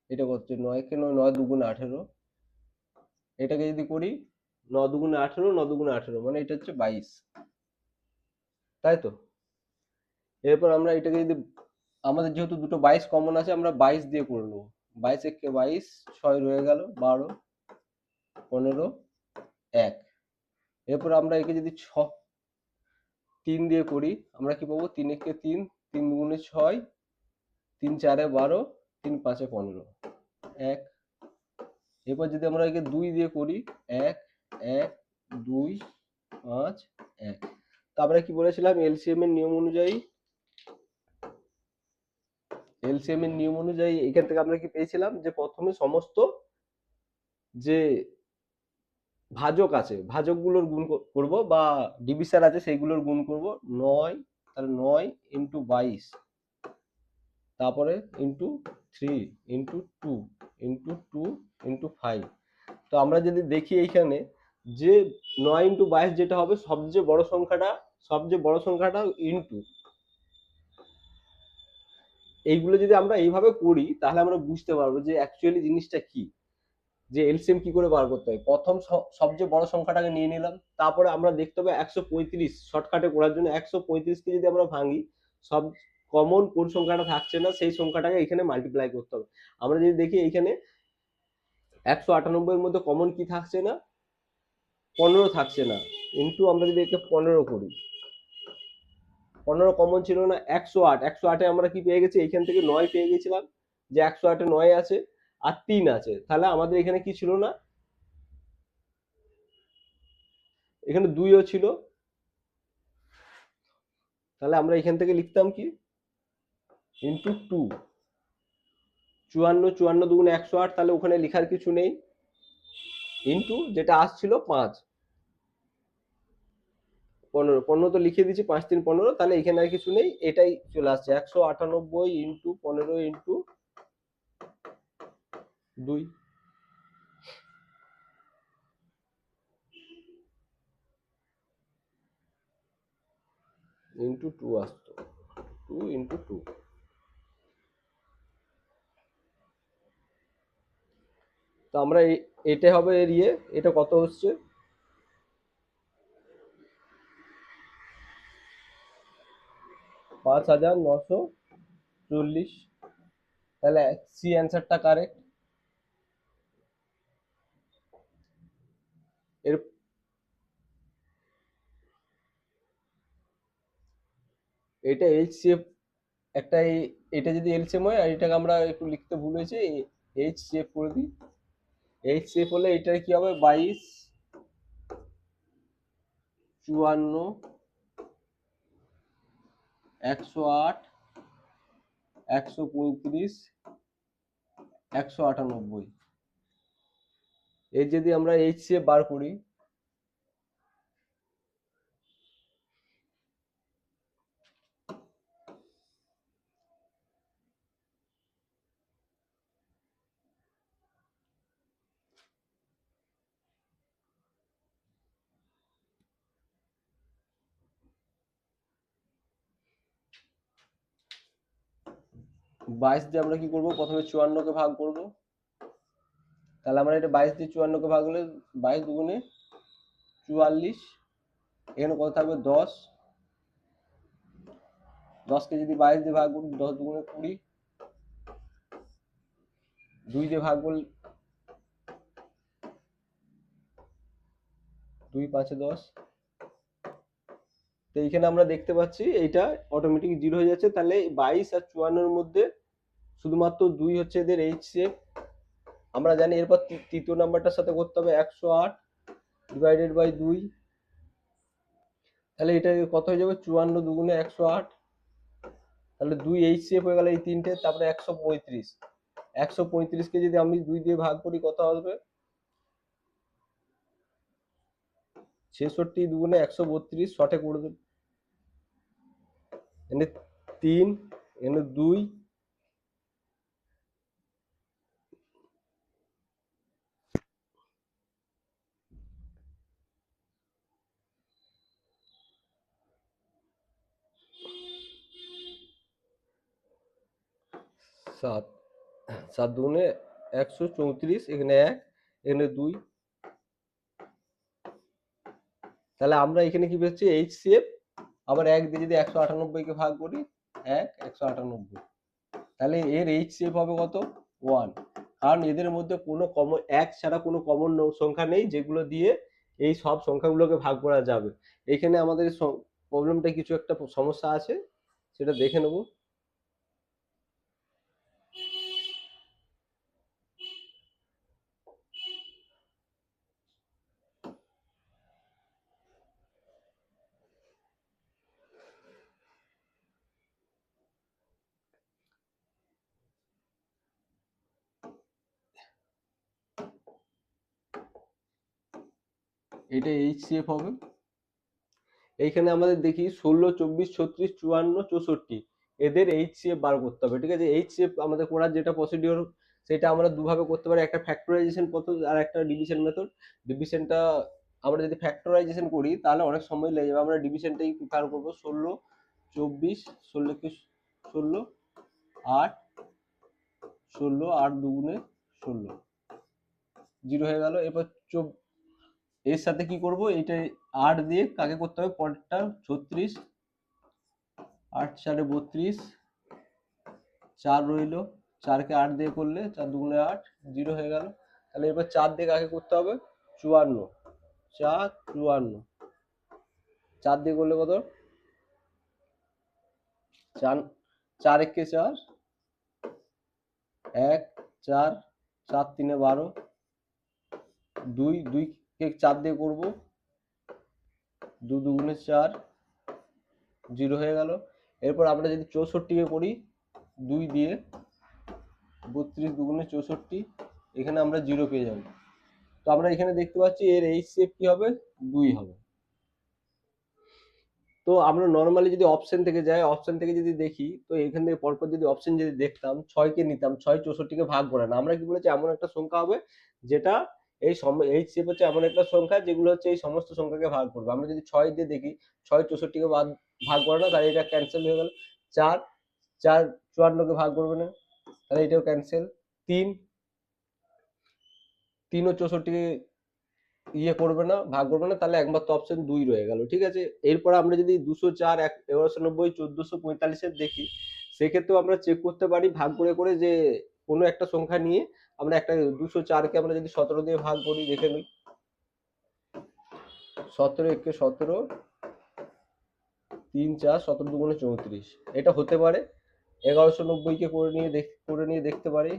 এটা কত হচ্ছে, 9 কে 9, 9 দুগুণে 18। এটাকে যদি করি 9 দুগুণে 18, 9 দুগুণে 18, মানে এটা হচ্ছে 22, তাই তো? এরপর আমরা এটাকে যদি, আমাদের যেহেতু দুটো 22 কমন আছে, আমরা 22 দিয়ে করে নেবো। 22 একে 22, 6 রয়ে গেল, 12 15 1। এরপর আমরা একে যদি 3 দিয়ে করি, আমরা কি পাবো, 3 একে 3, 3 দুগুণে 6, 3 4 12, 3 5 15 1। এরপর যদি আমরা একে 2 দিয়ে করি, 1 1 2 5 1। তো আমরা কি বলেছিলাম, এলসিএম এর নিয়ম অনুযায়ী, এখান থেকে আমরা কি পেয়েছিলাম, যে প্রথমে সমস্ত যে ভাজক আছে, ভাজকগুলোর গুণ করব, বা ডিভিসার আছে সেইগুলোর গুণ করব। 9, তাহলে 9 ইন্টু 22, তারপরে ইন্টু 3 ইন্টু 2 ইন্টু 2 ইন্টু 5। তো আমরা যদি দেখি এইখানে, যে 9 ইন্টু 22 যেটা হবে, সবচেয়ে বড় সংখ্যাটা ইন্টু, এইগুলো যদি আমরা এইভাবে করি, তাহলে আমরা বুঝতে পারবো যে অ্যাকচুয়ালি জিনিসটা কি, যে এলসিএম কি করে বার করতে হয়। প্রথম সবচেয়ে বড় সংখ্যাটাকে নিয়ে নিলাম, তারপরে আমরা দেখতে হবে 135 শর্টকাটে করার জন্য 135কে যদি আমরা ভাঙি, সব কমন কোন সংখ্যাটা থাকছে না সেই সংখ্যাটাকে এখানে মাল্টিপ্লাই করতে হবে। আমরা যদি দেখি এইখানে 198 এর মধ্যে কমন কি থাকছে না, 15 থাকছে না, ইন্টু আমরা যদি একে 15 করি, 15 কমন ছিল না, 108, 108-এ আমরা কি পেয়ে গেছি, এইখান থেকে 9 পেয়ে গেছিলাম, যে 108-এ 9 আছে আর 3 আছে, তাহলে আমাদের এখানে কি ছিল না, এখানে 2ও ছিল। তাহলে আমরা এখান থেকে লিখতাম কি, ইন্টু 2, 54, 54 দুগুণে 108, তাহলে ওখানে লেখার কিছু নেই, ইন্টু যেটা আসছিল 5, 15, 15 তো লিখে দিচ্ছি, 5 3 15, তাহলে এখানে আর কিছু নেই, এটাই চলে আসছে 198 ইন্টু 15 ইন্টু 2 ইন্টু 2 আসতো, 2 ইন্টু 2। তো আমরা এটা হবে এর ইয়ে, এটা কত হচ্ছে, 5940। তাহলে সি অ্যান্সারটা কারেক্ট। এর এটা এইচসিএফ, একটা এটা যদি এলসিএম হয়, আর এটাকে আমরা একটু লিখতে ভুল হয়েছে, এইচসিএফ করে দিই। এইচসিএফ হলে এটা কি হবে, 22 54 108 135 198। এর যদি আমরা এইচসিএফ বার করি, বাইশ দিয়ে আমরা কি করব, প্রথমে 54কে ভাগ করব। তাহলে আমরা এটা 22 দিয়ে 54কে ভাগ হলে 22 দুগুণে 44, এখানে কত থাকবে 10, 10কে যদি 22 দিয়ে ভাগ করি, 10 দুগুণে 20, 2 দিয়ে ভাগ করলে 2 5 10। তো এইখানে আমরা দেখতে পাচ্ছি এইটা অটোমেটিক 0 হয়ে যাচ্ছে। তাহলে 22 আর 54-এর মধ্যে শুধুমাত্র 2 হচ্ছে এদের এইচসিএফ। আমরা জানি এরপর তৃতীয় নাম্বারটার সাথে করতে হবে 108 ডিভাইডেড বাই 2। তাহলে এটা কত হয়ে যাবে, 54 দুগুণে 108, তাহলে 2 এইচসিএফ হয়ে গেল এই তিনটে, তারপরে 135, 135কে যদি আমি 2 দিয়ে ভাগ করি কত আসবে? 66 দুগুণে 132, শর্টে করে দেব। এখানে 3, এখানে 2, 7, 7 দুগুণে 134, এখানে 1, এখানে 2। তাহলে আমরা এখানে কি পেয়েছি? HCF। আবার 1 দিয়ে যদি 198কে ভাগ করি, 1, 198। তাহলে এর HCF হবে কত? 1। কারণ এদের মধ্যে কোনো কমন, 1 ছাড়া কোনো কমন সংখ্যা নেই যেগুলো দিয়ে এই সব সংখ্যাগুলোকে ভাগ করা যাবে। এখানে আমাদের প্রবলেমটা কিছু একটা সমস্যা আছে, সেটা দেখে নেব। এটা HCF হবে। এইখানে আমাদের দেখি 16, 24, 36, 54, 64 এদের HCF বার করতে হবে। ঠিক আছে, HCF আমাদের করার যেটা প্রসিডিওর, সেটা আমরা দুভাবে করতে পারি, একটা ফ্যাক্টরাইজেশন পদ্ধতি আর একটা ডিভিশন মেথড। ডিভিশনটা আমরা যদি ফ্যাক্টরাইজেশন করি তাহলে অনেক সময় লেগে যাবে, আমরা ডিভিশনটাই প্রিফার করবো। 16, 24, 16কে 16, 8, 16, 8 দুগুণে 16, 0 হয়ে গেল। এরপর এর সাথে কি করব, এটা 8 দিয়ে কাকে করতে হবে পরেরটা, 36, 8 4 32, 4 রইলো, 4কে 8 দিয়ে করলে 4 দুগুণে 8, 0 হয়ে গেল। তাহলে এবার 4 দিয়ে কাকে করতে হবে? 54, 4 54, 4 দিয়ে করলে কত? 4, 4 একে 4, 1 4, 4 3 12, 2 2কে 4 দিয়ে করব, 2 দুগুণে 4, 0 হয়ে গেল। এরপর আমরা যদি 64কে করি 2 দিয়ে, 32 দুগুণে 64, এখানে আমরা 0 পেয়ে যাব। তো আমরা এখানে দেখতে পাচ্ছি এর HCF কি হবে? 2 হবে। তো আমরা নর্মালি যদি অপশন থেকে যাই, অপশন থেকে যদি দেখি, তো এখান থেকে পরপর যদি অপশন যদি দেখতাম, 6কে নিতাম, 6 64কে ভাগ করে না, আমরা কি বলেছি এমন একটা সংখ্যা হবে যেটা HCF হচ্ছে এমন একটা সংখ্যা যেগুলো হচ্ছে এই সমস্ত সংখ্যাকে ভাগ করবে। আমরা যদি 6 দিয়ে দেখি, 6 64কে ভাগ করে না, তাহলে এটা ক্যান্সেল হয়ে গেল। 4 4 54কে ভাগ করবে না, তাহলে এটাও ক্যান্সেল। 3 3 ও 64কে করবে না, ভাগ করবে না, তাহলে একমাত্র অপশন 2 রয়ে গেল। ঠিক আছে, এরপর আমরা যদি 204, 1190, 1445 দেখি, সেক্ষেত্রেও আমরা চেক করতে পারি ভাগ করে করে যে কোনো একটা সংখ্যা নিয়ে আমরা একটা 204কে আমরা যদি 17 দিয়ে ভাগ করি, দেখে নিই। 17 একে 17, 3 4, 17 দুগুণে 34, এটা হতে পারে। 1190কে করে নিয়ে দেখতে পারি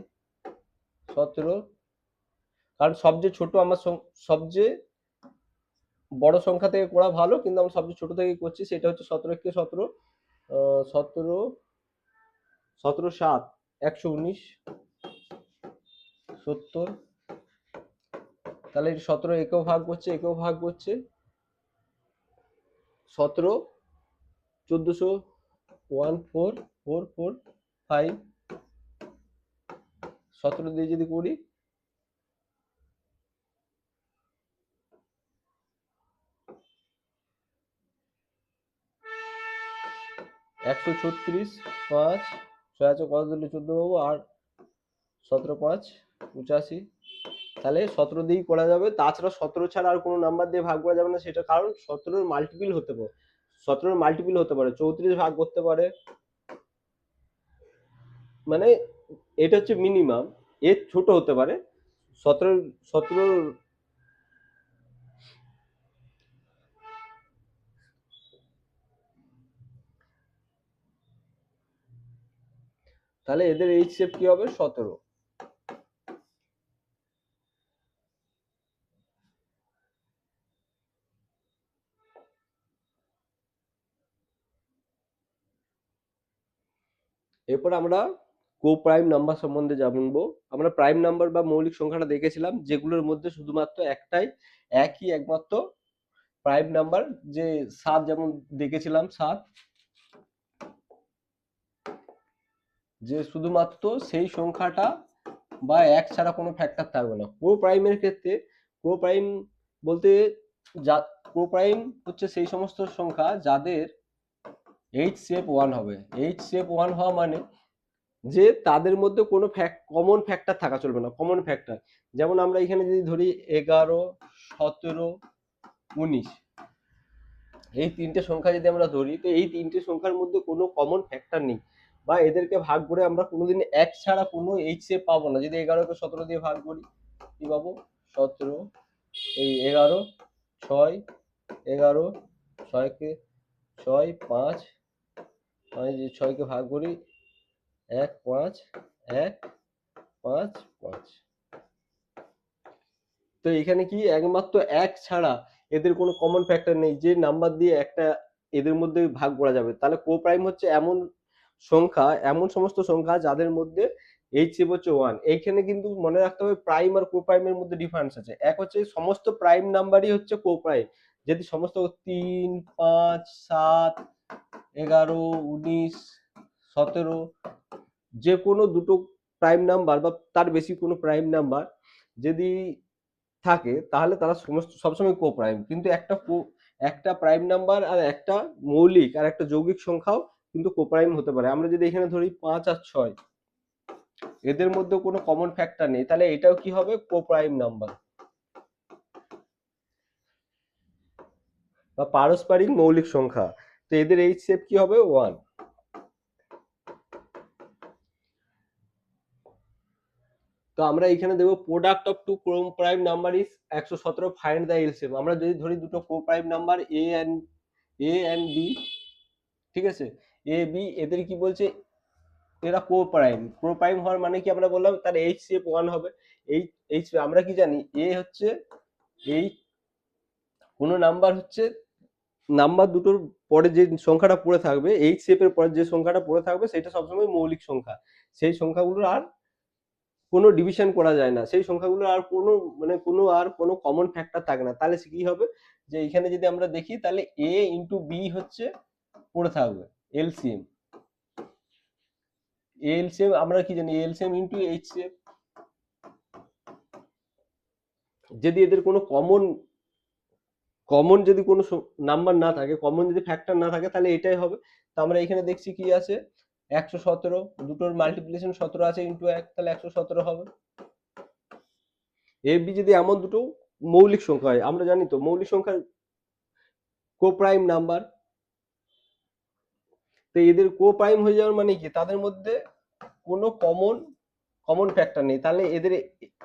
17, কারণ সবচেয়ে ছোট আমার সবচেয়ে বড় সংখ্যা থেকে করা ভালো, কিন্তু আমরা সবচেয়ে ছোট থেকে করছি, সেটা হচ্ছে 17কে 17, 17 17 7, 119, 70। তাহলে 17 একেও ভাগ করছে, একেও ভাগ করছে, 17 1400, 14445, 17 দিয়ে যদি করি, 136, 5, 6 কত দিলে 14 পাবো, আর 17 5 85। তাহলে 17 দিয়েই করা যাবে, তাছাড়া 17 ছাড়া আর কোনো নাম্বার দিয়ে ভাগ করা যাবে না, সেটা কারণ 17 মাল্টিপিল হতে পারে, 17 মাল্টিপিল হতে পারে, 34 ভাগ করতে পারে, মানে এটা হচ্ছে মিনিমাম, এর ছোট হতে পারে। 17 17, তাহলে এদের HCF কি হবে? 17। এরপর আমরা কো প্রাইম নাম্বার সম্বন্ধে জানবো। আমরা প্রাইম নাম্বার বা মৌলিক সংখ্যাটা দেখেছিলাম, যেগুলোর মধ্যে শুধুমাত্র একই একমাত্র প্রাইম নাম্বার, যে 7 যেমন দেখেছিলাম 7, যে শুধুমাত্র সেই সংখ্যাটা বা 1 ছাড়া কোনো ফ্যাক্টর থাকবে না। কো প্রাইমের ক্ষেত্রে কো প্রাইম বলতে যা কো প্রাইম হচ্ছে সেই সমস্ত সংখ্যা যাদের H-1 হবে। H-1 হওয়া মানে যে তাদের মধ্যে কোনো কমন ফ্যাক্টর থাকা চলবে না। কমন ফ্যাক্টর যেমন আমরা এখানে যদি ধরি 11, 17, 19, এই তিনটে সংখ্যা যদি আমরা ধরি, তো এই তিনটে সংখ্যার মধ্যে কোনো কমন ফ্যাক্টর নেই, বা এদেরকে ভাগ করে আমরা কোনোদিন 1 ছাড়া কোনো H-shape পাবো না। যদি 11 কে 17 দিয়ে ভাগ করি কি পাবো? 17, এই 11, 6, 11, 6 কে 6, 5, 6 কে ভাগ করি 1, 5, 1, 5, 5। তো এখানে কি একমাত্র 1 ছাড়া এদের কোনো কমন ফ্যাক্টর নেই যে নাম্বার দিয়ে একটা এদের মধ্যে ভাগ করা যাবে। তাহলে কো প্রাইম হচ্ছে এমন সংখ্যা, এমন সমস্ত সংখ্যা যাদের মধ্যে HCF হচ্ছে 1। এইখানে কিন্তু মনে রাখতে হবে প্রাইম আর কো প্রাইমের মধ্যে ডিফারেন্স আছে। এক হচ্ছে সমস্ত প্রাইম নাম্বারই হচ্ছে কো প্রাইম। যদি সমস্ত 3, 5, 7, 11, 19, 17 যে কোনো দুটো প্রাইম নাম্বার বা তার বেশি কোনো প্রাইম নাম্বার যদি থাকে, তাহলে তারা সবসময় কো প্রাইম। কিন্তু একটা প্রাইম নাম্বার আর একটা মৌলিক আর একটা যৌগিক সংখ্যাও কিন্তু কো প্রাইম হতে পারে। আমরা যদি এখানে ধরি 5 আর 6, এদের মধ্যে কোনো কমন ফ্যাক্টর নেই, তাহলে এটাও কি হবে? কো প্রাইম নাম্বার বা পারস্পরিক মৌলিক সংখ্যা। তো এদের H-shape কি হবে? 1। তো আমরা এখানে দেখবো product of two co prime number is 117, find the LCM. আমরা যদি ধরি দুটো co prime number A and B, ঠিক আছে, এ বি, এদের কি বলছে? এরা কো প্রাইম। কো প্রাইম হওয়ার মানে কি আমরা বললাম? তার H-shape 1 হবে। এইচ আমরা কি জানি? এ হচ্ছে এই কোনো নাম্বার হচ্ছে নাম্বার দুটোর পরে যে সংখ্যাটা পড়ে থাকবে, H-shape এর পরে যে সংখ্যাটা পড়ে থাকবে সেটা সবসময় মৌলিক সংখ্যা। সেই সংখ্যাগুলোর আর কোনো ডিভিশন করা যায় না। সেই সংখ্যাগুলোর আর কোনো মানে কোনো কমন ফ্যাক্টর থাকে না। তাহলে সে কি হবে? যে এখানে যদি আমরা দেখি তাহলে A ইনটু B হচ্ছে পড়ে থাকবে এলসিএম। এলসিএম আমরা কি জানি? LCM into H-shape। যদি এদের কোনো কমন যদি কোনো নাম্বার না থাকে, কমন যদি ফ্যাক্টর না থাকে, তাহলে এটাই হবে। তো আমরা এখানে দেখছি কি আছে? 117, দুটোর মাল্টিপ্লিকেশন 17 আছে ইনটু 1, তাহলে 117 হবে। এ বি যদি এমন দুটো মৌলিক সংখ্যা হয়, আমরা জানি তো মৌলিক সংখ্যার কো প্রাইম নাম্বার, তো এদের কো প্রাইম হয়ে যাওয়ার মানে কি? তাদের মধ্যে কোনো কমন ফ্যাক্টর নেই। তাহলে এদের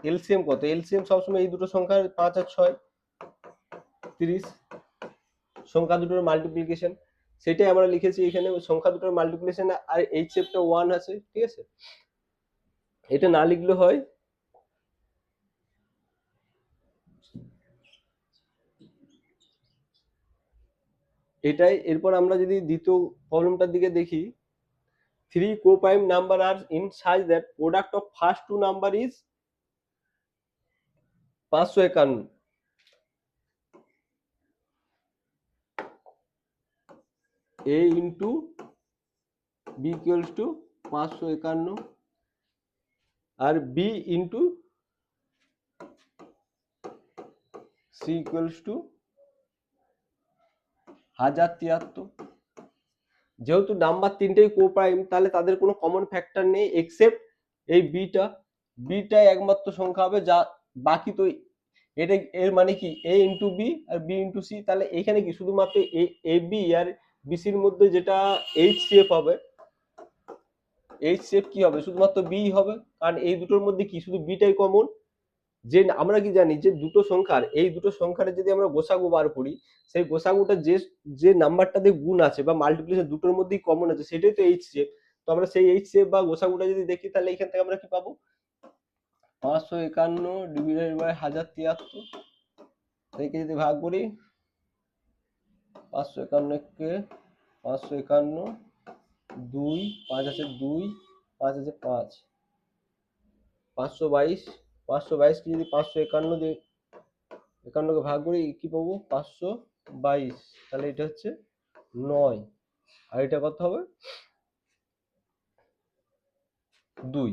এলসিএম কত? এলসিএম সবসময় এই দুটো সংখ্যার 5 আর 6, 30, সংখ্যা দুটোর মাল্টিপ্লিকেশন। সেটাই আমরা লিখেছি এখানে, সংখ্যা দুটোর মাল্টিপ্লিকেশন আর H-shape টা 1 আছে, ঠিক আছে? এটা না লিখলে হয় এটাই। এরপর আমরা যদি দ্বিতীয় প্রবলেমটার দিকে দেখি, 3 co-prime number are in such that product of first two number is 551, a into b equals to 551 R b into c equals to 1073। যেহেতু নাম্বার তিনটেই কো প্রাইম, তাহলে তাদের কোনো কমন ফ্যাক্টর নেই এক্সেপ্ট এই বিটা একমাত্র সংখ্যা হবে, যা বাকি তো এটা এর মানে কি এ ইন্টু বি আর বি ইন্টু সি। তাহলে এখানে কি শুধুমাত্র এ বি আর বিসির মধ্যে যেটা H-shape হবে, H-shape কি হবে? শুধুমাত্র বি হবে, কারণ এই দুটোর মধ্যে কি শুধু বিটাই কমন। যে আমরা কি জানি যে এই দুটো সংখ্যার যদি আমরা গোসাগু বার করি, সেই গোসাগুটা যে যে নাম্বারটা দিয়ে গুণ আছে বা মাল্টিপ্লিকেশন দুটোর মধ্যেই কমন আছে, সেটাই তো H-shape। তো আমরা সেই H-shape বা গোসাগুটা যদি দেখি, তাহলে এখান থেকে আমরা কি পাবো? 551 ডিভাইডেড বাই 1073, থেকে যদি ভাগ করি 551 কে 551, 2, 5 আছে 2, 5 আছে 5, 522, 522 কে যদি 551 দিয়ে 51 কে ভাগ করি কি পাবো? 522। তাহলে এটা হচ্ছে 9, আর এটা কত হবে? 2।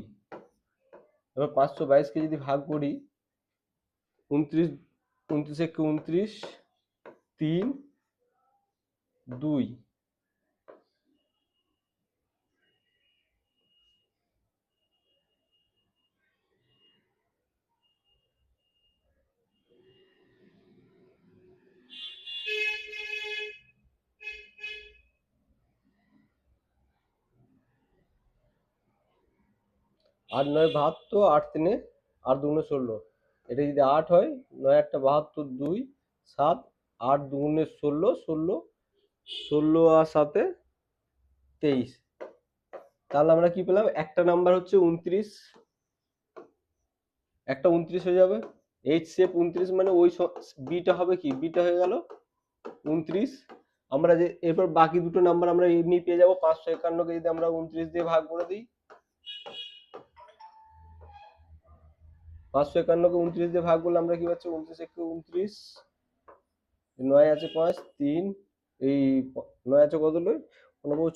এবার 522 কে যদি ভাগ করি 29, 29 একে 29, 3, 2। 8 9 72, 8 3 8 2 16। এটা যদি 8 হয়, 9 8 72, 2 7, 8 2 16, 16, 16 আর 7 23। তাহলে আমরা কি পেলাম? একটা নাম্বার হচ্ছে 29, একটা 29 হয়ে যাবে। এইচ সেপ 29 মানে ওই বিটা হবে কি? বিটা হয়ে গেল 29। আমরা যে এরপর বাকি দুটো নাম্বার আমরা এমনি পেয়ে যাবো। 551 কে যদি আমরা 29 দিয়ে ভাগ করে দিই, 551 কে 29 দিয়ে ভাগ করলে আমরা কি পাচ্ছি? 29 একে 29, 9 আছে 5, 3, এই 9 আছে কত হলো?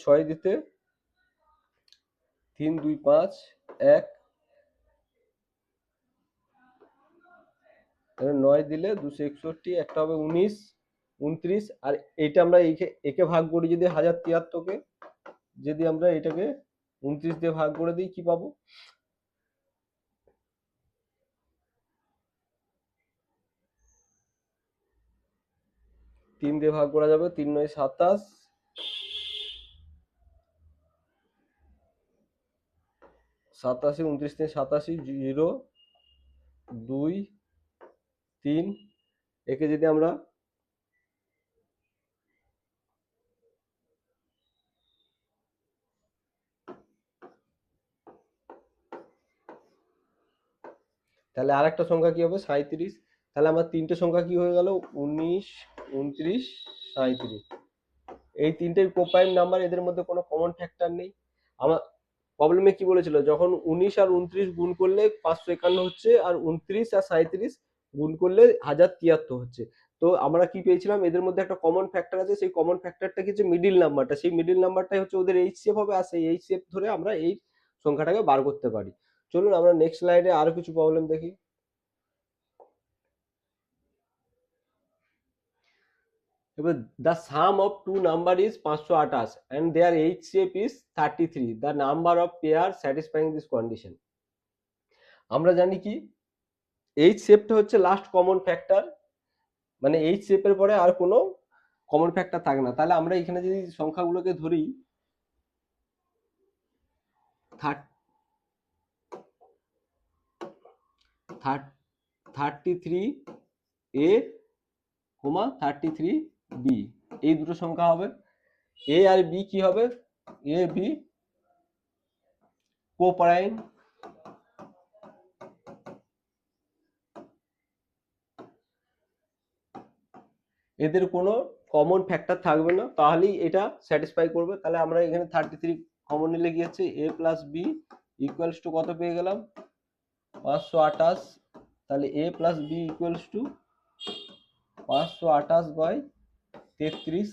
6 দিতে 3 2 5 1, তাহলে 9 দিলে 261, একটা হবে 19, 29। আর এইটা আমরা একে ভাগ করি যদি 1073 কে, যদি আমরা এটাকে 29 দিয়ে ভাগ করে দিই কি পাবো? 3 দিয়ে ভাগ করা যাবে, 3 9 27, 87, 29 3 87, 0 2 3। একে যদি আমরা তাহলে আরেকটা সংখ্যা কি হবে? 37। তাহলে আমার তিনটে সংখ্যা কি হয়ে গেল? 19 29 37। এই তিনটে কোপ্রাইম নাম্বার, এদের মধ্যে কোনো কমন ফ্যাক্টর নেই। আমার প্রবলেমে কি বলেছিল? যখন 19 আর 29 গুণ করলে 551 হচ্ছে, আর 29 আর 37 গুণ করলে 1073 হচ্ছে। তো আমরা কি পেয়েছিলাম? এদের মধ্যে একটা কমন ফ্যাক্টর আছে, সেই কমন ফ্যাক্টরটা কি হচ্ছে? মিডিল নাম্বারটা। সেই মিডিল নাম্বারটাই হচ্ছে ওদের এইচসিএফ হবে, আর সেই এইচসিএফ ধরে আমরা এই সংখ্যাটাকে বার করতে পারি। চলুন আমরা নেক্সট স্লাইডে আরো কিছু প্রবলেম দেখি। এবার the sum of two number is 528 and their HCF is 33, the number of pairs satisfying this condition। আমরা জানি কি এইচ শেপটা হচ্ছে লাস্ট কমন ফ্যাক্টর, মানে এইচ শেপের পরে আর কোনো কমন ফ্যাক্টর থাকে না। তাহলে আমরা এখানে যদি সংখ্যাগুলোকে ধরি 33A, 33B, এই দুটো সংখ্যা হবে। এ আর বি কি হবে? এ বি কোপ্রাইম, এদের কোনো কমন ফ্যাক্টর থাকবে না, তাহলেই এটা স্যাটিসফাই করবে। তাহলে আমরা এখানে 33 কমন নিলে কি হচ্ছে? এ প্লাস বি ইকুয়ালস টু কত পেয়ে গেলাম? 528। তাহলে A plus B equals two 528/33।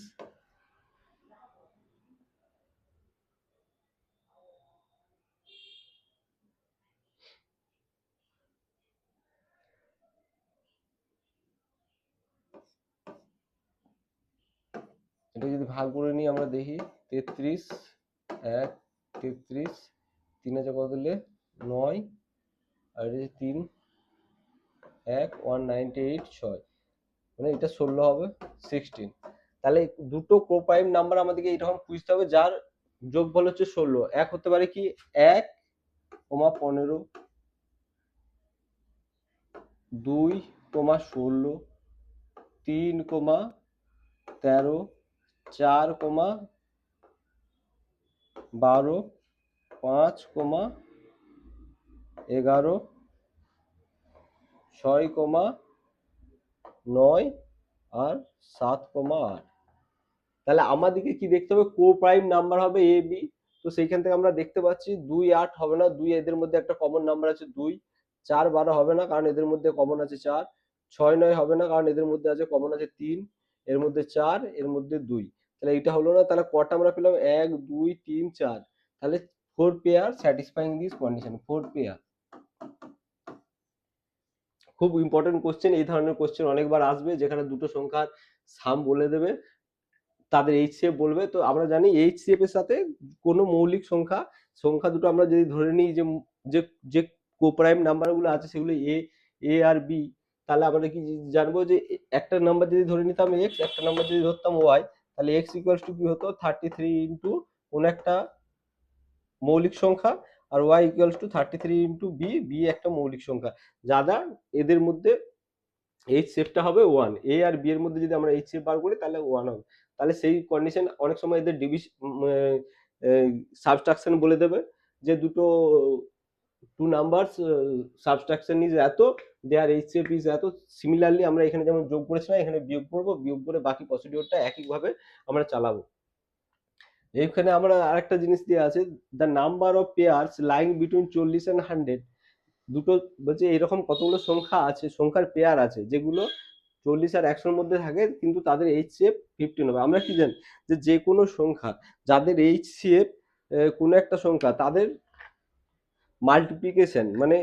এটা যদি ভাগ করে নিই আমরা দেখি 33 1 33, 3 আছে কত দিলে 9, আর এই 3 1 198 6, মানে এটা 16 হবে 16। তাহলে দুটো কোপ্রাইম নাম্বার আমাদেরকে এরকম খুঁজতে হবে যার যোগফল হচ্ছে 16। এক হতে পারে কি 1, 15, 2, 16, 3, 13, 4, 12, 5, 11, 6, 9, আর 7, 8। তাহলে আমাদেরকে কি দেখতে হবে? কোপ্রাইম নাম্বার হবে এ বি। তো সেইখান থেকে আমরা দেখতে পাচ্ছি 2 8 হবে না, 2 এদের মধ্যে একটা কমন নাম্বার আছে 2, 4 12 হবে না কারণ এদের মধ্যে কমন আছে 4, 6 9 হবে না কারণ এদের মধ্যে আছে কমন আছে 3, এর মধ্যে 4, এর মধ্যে 2। তাহলে এইটা হলো না, তাহলে কটা আমরা পেলাম 1 2 3 4, তাহলে 4 pair satisfying this condition, 4 pair. খুব ইম্পর্টেন্ট কোশ্চেন, এই ধরনের কোশ্চেন অনেকবার আসবে যেখানে দুটো সংখ্যার সাম বলে দেবে, তাদের এইচসিএফ বলবে। তো আমরা জানি এইচসিএফ এর সাথে কোনো মৌলিক সংখ্যা, সংখ্যা দুটো আমরা যদি ধরে নিই যে যে যে কোপ্রাইম নাম্বারগুলো আছে সেগুলো এ আর বি, তাহলে আমরা কি জানবো যে একটা নাম্বার যদি ধরে নিতাম এক্স, একটা নাম্বার যদি ধরতাম ওয়াই, তাহলে এক্স ইকুয়ালস টু কি হতো 33 ইন্টু কোন একটা মৌলিক সংখ্যা, আর Y equals to 33 into B, B একটা মৌলিক সংখ্যা। যারা এদের মধ্যে এইচসিএফটা হবে 1, এ আর বি এর মধ্যে যদি আমরা এইচসিএফ বার করি তাহলে 1 হবে। তাহলে সেই কন্ডিশন অনেক সময় এদের সাবট্রাকশন বলে দেবে যে দুটো টু নাম্বারস সাবট্রাকশন ইজ এত, দেয়ার এইচসিএফ ইজ এত। সিমিলারলি আমরা এখানে যেমন যোগ করেছিলাম এখানে বিয়োগ করবো, বিয়োগ করে বাকি প্রসিডিওরটা একইভাবে আমরা চালাবো। এইখানে আমরা আরেকটা জিনিস দেওয়া আছে, the number of pairs lying between 40 and 100। দুটো বলছে এরকম কতগুলো সংখ্যা আছে, সংখ্যার পেয়ার আছে যেগুলো 40 আর 100 মধ্যে থাকে কিন্তু তাদের এইচসিএফ 15 হবে। আমরা কি জানি যে যে কোনো সংখ্যা যাদের এইচসিএফ কোনো একটা সংখ্যা তাদের মাল্টিপ্লিকেশন মানে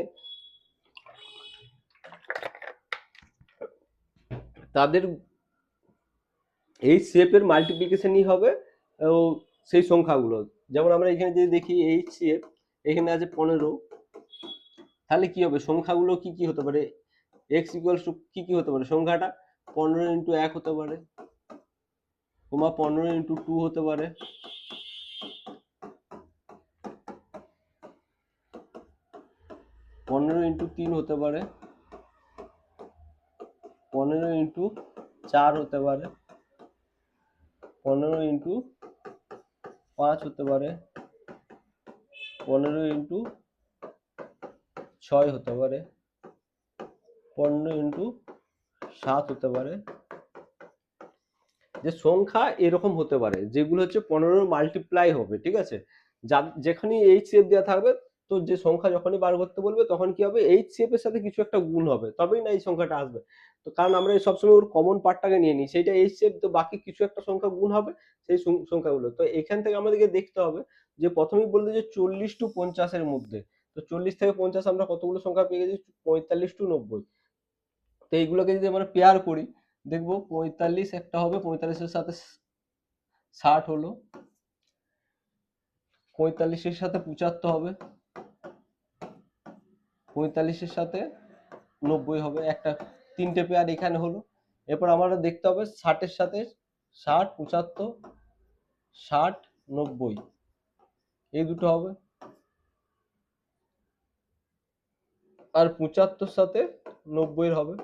তাদের এইচসিএফ এর মাল্টিপ্লিকেশনই হবে সেই সংখ্যাগুলো। যেমন আমরা এখানে যদি দেখি এইচসিএফ এখানে আছে 15, তাহলে কি হবে সংখ্যাগুলো কি কি হতে পারে, এক্স ইকুয়ালস টু কি কি হতে পারে সংখ্যাটা 15 ইন্টু 1 হতে পারে, 15 ইন্টু 2 হতে পারে, 15 ইন্টু 3 হতে পারে, 15 ইন্টু 4 হতে পারে, 15 ইন্টু 5 হতে পারে, 15 ইন্টু 6 হতে পারে, 15 ইন্টু 7 হতে পারে। যে সংখ্যা এরকম হতে পারে যেগুলো হচ্ছে 15 মাল্টিপ্লাই হবে, ঠিক আছে। যেখানে এইচসিএফ দেওয়া থাকবে তো যে সংখ্যা যখনই বার করতে বলবে তখন কি হবে এইচসিএফ এর সাথে কিছু একটা গুণ হবে তবেই না এই সংখ্যাটা আসবে। তো কারণ আমরা সবসময় ওর কমন পার্টটাকে নিয়ে নিই, সেইটা এইচসিএফ, তো বাকি কিছু একটা সংখ্যা গুণ হবে সেই সংখ্যাগুলো। তো এখান থেকে আমাদেরকে দেখতে হবে যে প্রথমেই বললো যে 40 টু 50 এর মধ্যে, তো 40 থেকে 50 আমরা কতগুলো সংখ্যা পেয়ে গেছি 45 টু 90। তো এইগুলোকে যদি আমরা পেয়ার করি দেখবো 45 একটা হবে, 45 এর সাথে 60 হলো, 45 এর সাথে 75 হবে, 45 এর সাথে 90 হবে, একটা তিনটে পেয়ার এখানে হলো। এরপর আমাদের দেখতে হবে 60 এর সাথে 60 75 60 90 এই দুটো হবে, আর 75 সাথে 90 হবে।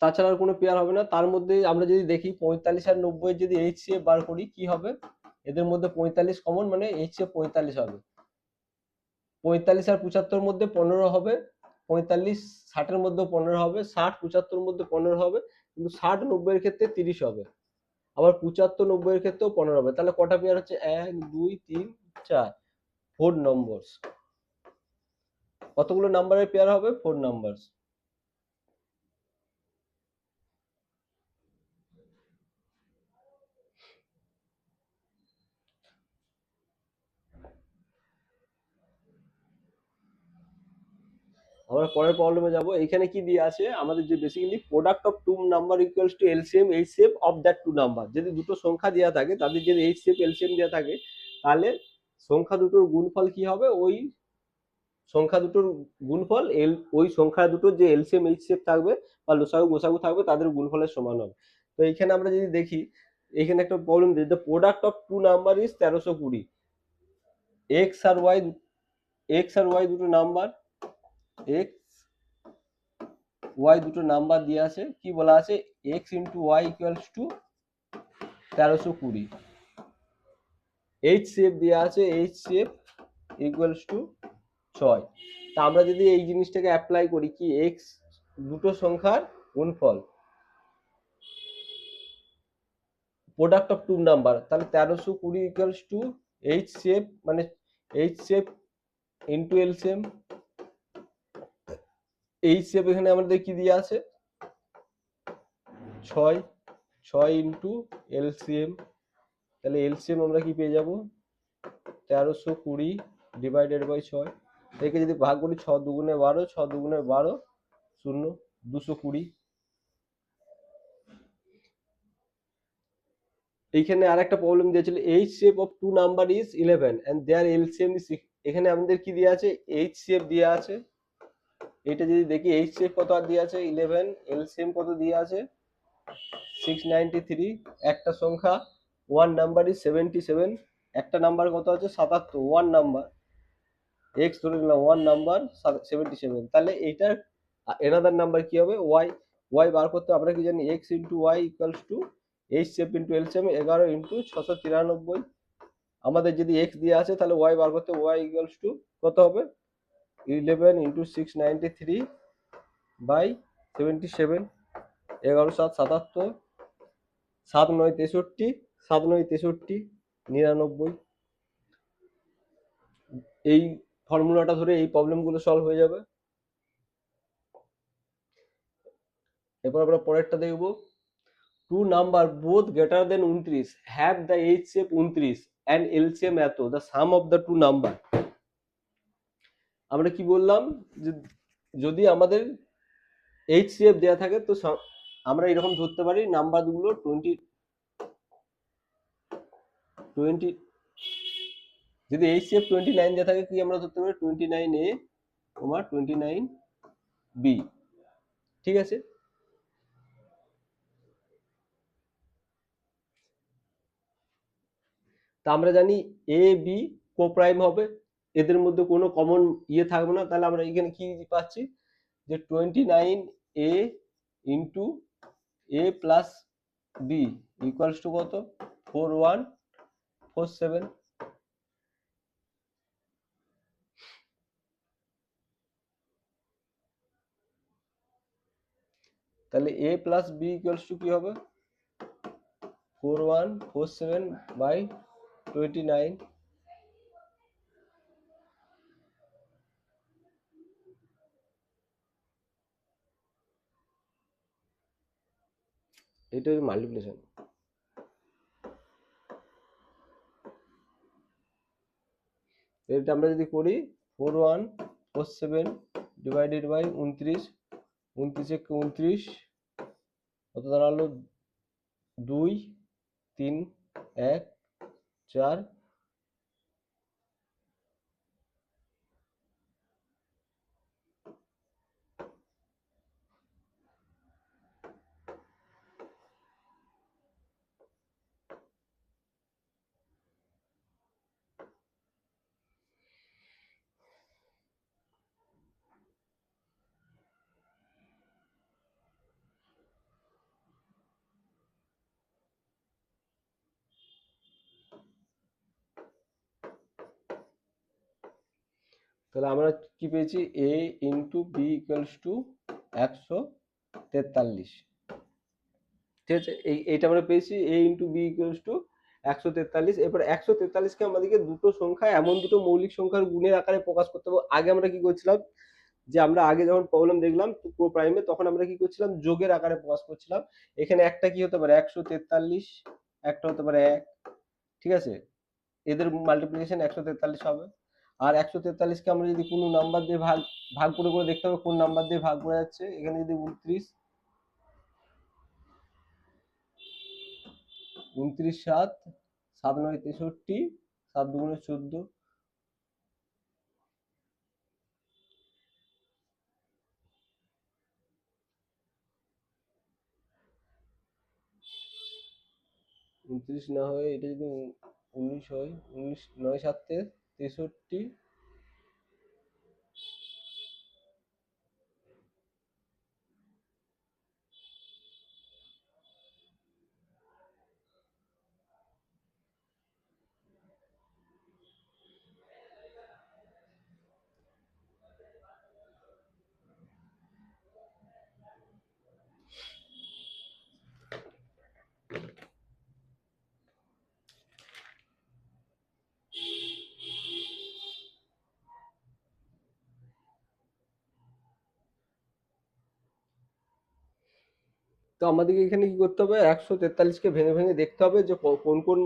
তাছাড়া আর কোনো পেয়ার হবে না। তার মধ্যে আমরা যদি দেখি 45 আর 90 এর যদি এইচসিএফ বার করি কি হবে, এদের মধ্যে 45 কমন মানে এইচসিএফ 45 হবে, 45 আর 75 মধ্যে 15 হবে, 45 60 এর মধ্যে 15 হবে, 60 75 মধ্যে 15 হবে, কিন্তু 60 90 এর ক্ষেত্রে 30 হবে, আবার 75 90 এর ক্ষেত্রেও 15 হবে। তাহলে কটা পেয়ার হচ্ছে 1 2 3 4, 4 নম্বরস। কতগুলো নাম্বারের পেয়ার হবে 4 নাম্বারস। আমরা পরের প্রবলেমে যাব। এখানে কি দিয়ে আছে আমাদের যে basically product of two number equals to LCM HCF of that two number. যদি দুটো সংখ্যা দেওয়া থাকে তাদের যদি এইচসিএফ এলসিএম দেওয়া থাকে তাহলে সংখ্যা দুটোর গুণফল কি হবে, ওই সংখ্যা দুটোর গুণফল ওই সংখ্যা দুটোর যে এলসিএম এইচসিএফ থাকবে বা লসাগু গোসাগু থাকবে তাদের গুণফলের সমান হবে। তো এইখানে আমরা যদি দেখি এখানে একটা প্রবলেম দিই, the product of two number is 1320। X আর ওয়াই দুটো নাম্বার, এক্স ওয়াই দুটো নাম্বার দিয়ে আছে, কি বলা আছে X into Y equals to 1320। HCF দেওয়া আছে এইচসিএফ ইকুয়ালস টু 6। তা আমরা যদি এই জিনিসটাকে অ্যাপ্লাই করি কি এক্স দুটো সংখ্যার গুণফল, প্রোডাক্ট অফ টু নাম্বার, তাহলে 1320 ইকুয়ালস টু এইচ সেপ, মানে H shape into LCM. H shape এখানে আমাদের কি দিয়ে আছে, 6, 6 ইন্টু এলসিএম, তাহলে এলসিএম আমরা কি পেয়ে যাব, 1320 ডিভাইডেড বাই 6, একে যদি ভাগ করি 6 দুগুণে 12, 6 দুগুণে 12, 0, 220। এইখানে আর একটা প্রবলেম দিয়েছিল, HCF of two number is 11 and their LCM is 6। এখানে আমাদের কি দেওয়া আছে, এইচ সেপ দেওয়া আছে। এটা যদি দেখি এইচ সেপ কত আর দেওয়া আছে 11, এলসিএম কত দেওয়া আছে 693, একটা সংখ্যা ওয়ান নাম্বার ইজ 77, একটা নাম্বার কত আছে 77, ওয়ান নাম্বার এক্স ধরে নিলাম, ওয়ান নাম্বার 77, তাহলে এইটার এনাদার নাম্বার কি হবে ওয়াই। ওয়াই বার করতে আমরা কি জানি, X into Y equals to HCF into LCM 11 into 693। আমাদের যদি এক্স দিয়ে আছে তাহলে ওয়াই বার করতে ওয়াই ইকুয়ালস টু কত হবে, 11 ইন্টু 693 বাই 77, 11 7 77, 7 9 63, 7 9 63, 99। এই ফর্মুলাটা ধরে এই প্রবলেমগুলো সলভ হয়ে যাবে। এরপর আমরা পরেরটা দেখব, two number both greater than 29 have the H সেপ 29 অ্যান্ড এলসিএম এত, the sum of the two number. আমরা কি বললাম, যে যদি আমাদের এইচ সেপ দেওয়া থাকে তো আমরা এরকম ধরতে পারি নাম্বারগুলো 20, যদি এইচ সেপ 29 দেওয়া থাকে কি আমরা ধরতে পারি 29A, 29B, ঠিক আছে। তা আমরা জানি এ বি কোপ্রাইম হবে, এদের মধ্যে কোনো কমন ইয়ে থাকবে না, তাহলে আমরা এখানে কি পাচ্ছি, যে 29A into A plus B equals to কত, 4147। তাহলে A plus B equals to কি হবে, 4147 বাই 29। এটা হচ্ছে মাল্টিপ্লিকেশন। এটা আমরা যদি করি 4147 ডিভাইডেড বাই 29, 29 29, কত দাঁড়ালো, 2 3 1 4, তাহলে আমরা কি পেয়েছি, এ ইন্টু বি ইকুয়ালস টু 143, ঠিক আছে। এইটা আমরা পেয়েছি এ ইন্টু বি ইকুয়ালস টু 143। এরপর 143কে আমাদেরকে দুটো সংখ্যা, এমন দুটো মৌলিক সংখ্যার গুণের আকারে প্রকাশ করতে হবে। আগে আমরা কি করছিলাম, যে আমরা আগে যখন প্রবলেম দেখলাম প্রো প্রাইমে, তখন আমরা কি করছিলাম, যোগের আকারে প্রকাশ করছিলাম। এখানে একটা কি হতে পারে 143, একটা হতে পারে 1, ঠিক আছে, এদের মাল্টিপ্লিকেশন 143 হবে। আর 143কে আমরা যদি কোনো নাম্বার দিয়ে ভাগ ভাগ করে করে দেখতে হবে কোন নাম্বার দিয়ে ভাগ করা যাচ্ছে। এখানে যদি 29, 29 7, 7 9 63, 7 দুগুণে 14, উনত্রিশ না হয়ে এটা যদি 19 হয়, 19 9 7 63, তো আমাদেরকে এখানে কি করতে হবে, 143কে ভেঙে ভেঙে দেখতে হবে যে কোন কোন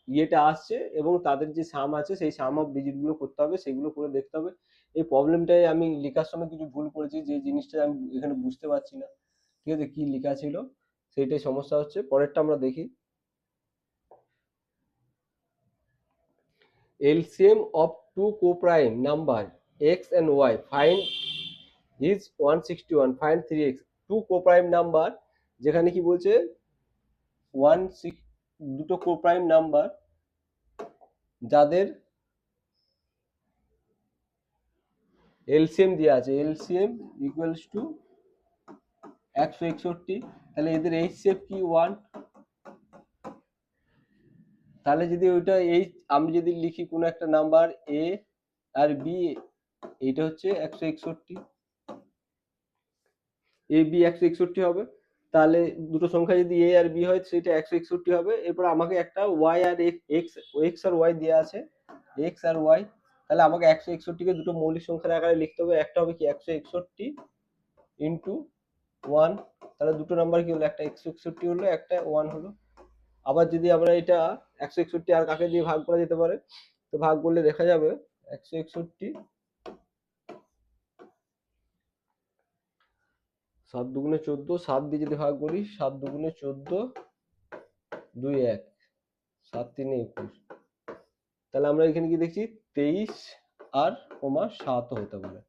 ইয়েটা আসছে এবং তাদের যে সাম আছে সেই সাম অফ ডিজিটগুলো করতে হবে, সেগুলো করে দেখতে হবে। এই প্রবলেমটাই আমি লেখার সময় কিছু ভুল করেছি, যে জিনিসটা আমি এখানে বুঝতে পারছি না, ঠিক আছে, কি লেখা ছিল, সেইটাই সমস্যা হচ্ছে। পরেরটা আমরা দেখি। LCM of two coprime number x and y find is 161, find 3x। Two coprime number, যেখানে কি বলছে ওয়ান সিক্স, দুটো কোপ্রাইম নাম্বার যাদের এলসিএম দেওয়া আছে, এলসিএম ইকুয়ালস টু 161, তাহলে এদের এইচসিএফ কি 1। তাহলে যদি ওইটা এই আমি যদি লিখি কোনো একটা নাম্বার এ আর বি, এইটা হচ্ছে 161, এ বি 161 হবে। তাহলে দুটো সংখ্যা যদি এ আর বি হয় সেটা 161 হবে। এরপর আমাকে একটা ওয়াই আর এক্স, এক্স আর ওয়াই দেওয়া আছে, এক্স আর ওয়াই। তাহলে আমাকে 161কে দুটো মৌলিক সংখ্যার আকারে লিখতে হবে। একটা হবে কি 161 ইন্টু 1, তাহলে দুটো নাম্বার কি হলো, একটা 161 হলো, একটা 1 হলো। আবার যদি আমরা এটা 161 আর কাকে দিয়ে ভাগ করা যেতে পারে, তো ভাগ করলে দেখা যাবে 161 7 দুগুণে 14, 7 দিয়ে যদি ভাগ করি, 7 দুগুণে 14, 2 1, 7 3 21। তাহলে আমরা এখানে কি দেখছি, 23 আর কমা 7 হতে পারে,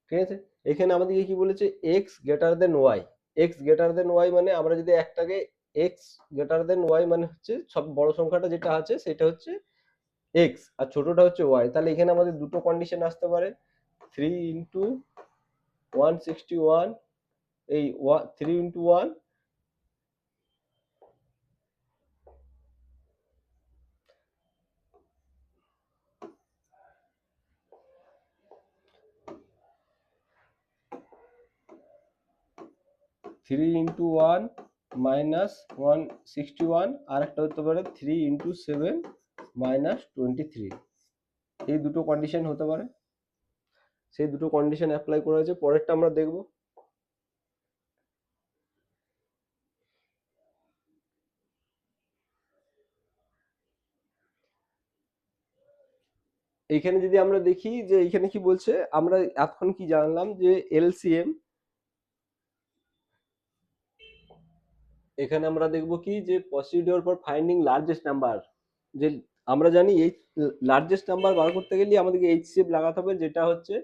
ঠিক আছে। এখানে আমাদেরকে কি বলেছে, x greater than y. X greater than y মানে আমরা যদি একটাকে এক্স গ্রেটার দেন ওয়াই মানে হচ্ছে সব বড় সংখ্যাটা যেটা আছে সেটা হচ্ছে এক্স আর ছোটটা হচ্ছে ওয়াই। তাহলে এখানে আমাদের দুটো কন্ডিশন আসতে পারে, 3 ইন্টু 161, এই 3 ইন্টু 1, 3 ইন্টু 1 মাইনাস 161, আর একটা হতে পারে 3 ইন্টু 7 মাইনাস 23। এই দুটো কন্ডিশন হতে পারে, সেই দুটো কন্ডিশন অ্যাপ্লাই করা হয়েছে। পরেরটা আমরা দেখব। এইখানে যদি আমরা দেখি যে এইখানে কি বলছে, আমরা এখন কি জানলাম যে এলসিএম, এখানে আমরা দেখব কি যে procedure for finding largest number, যে আমরা জানি এই লার্জেস্ট নাম্বার বার করতে গেলে আমাদেরকে এইচসিএফ লাগাতে হবে, যেটা হচ্ছে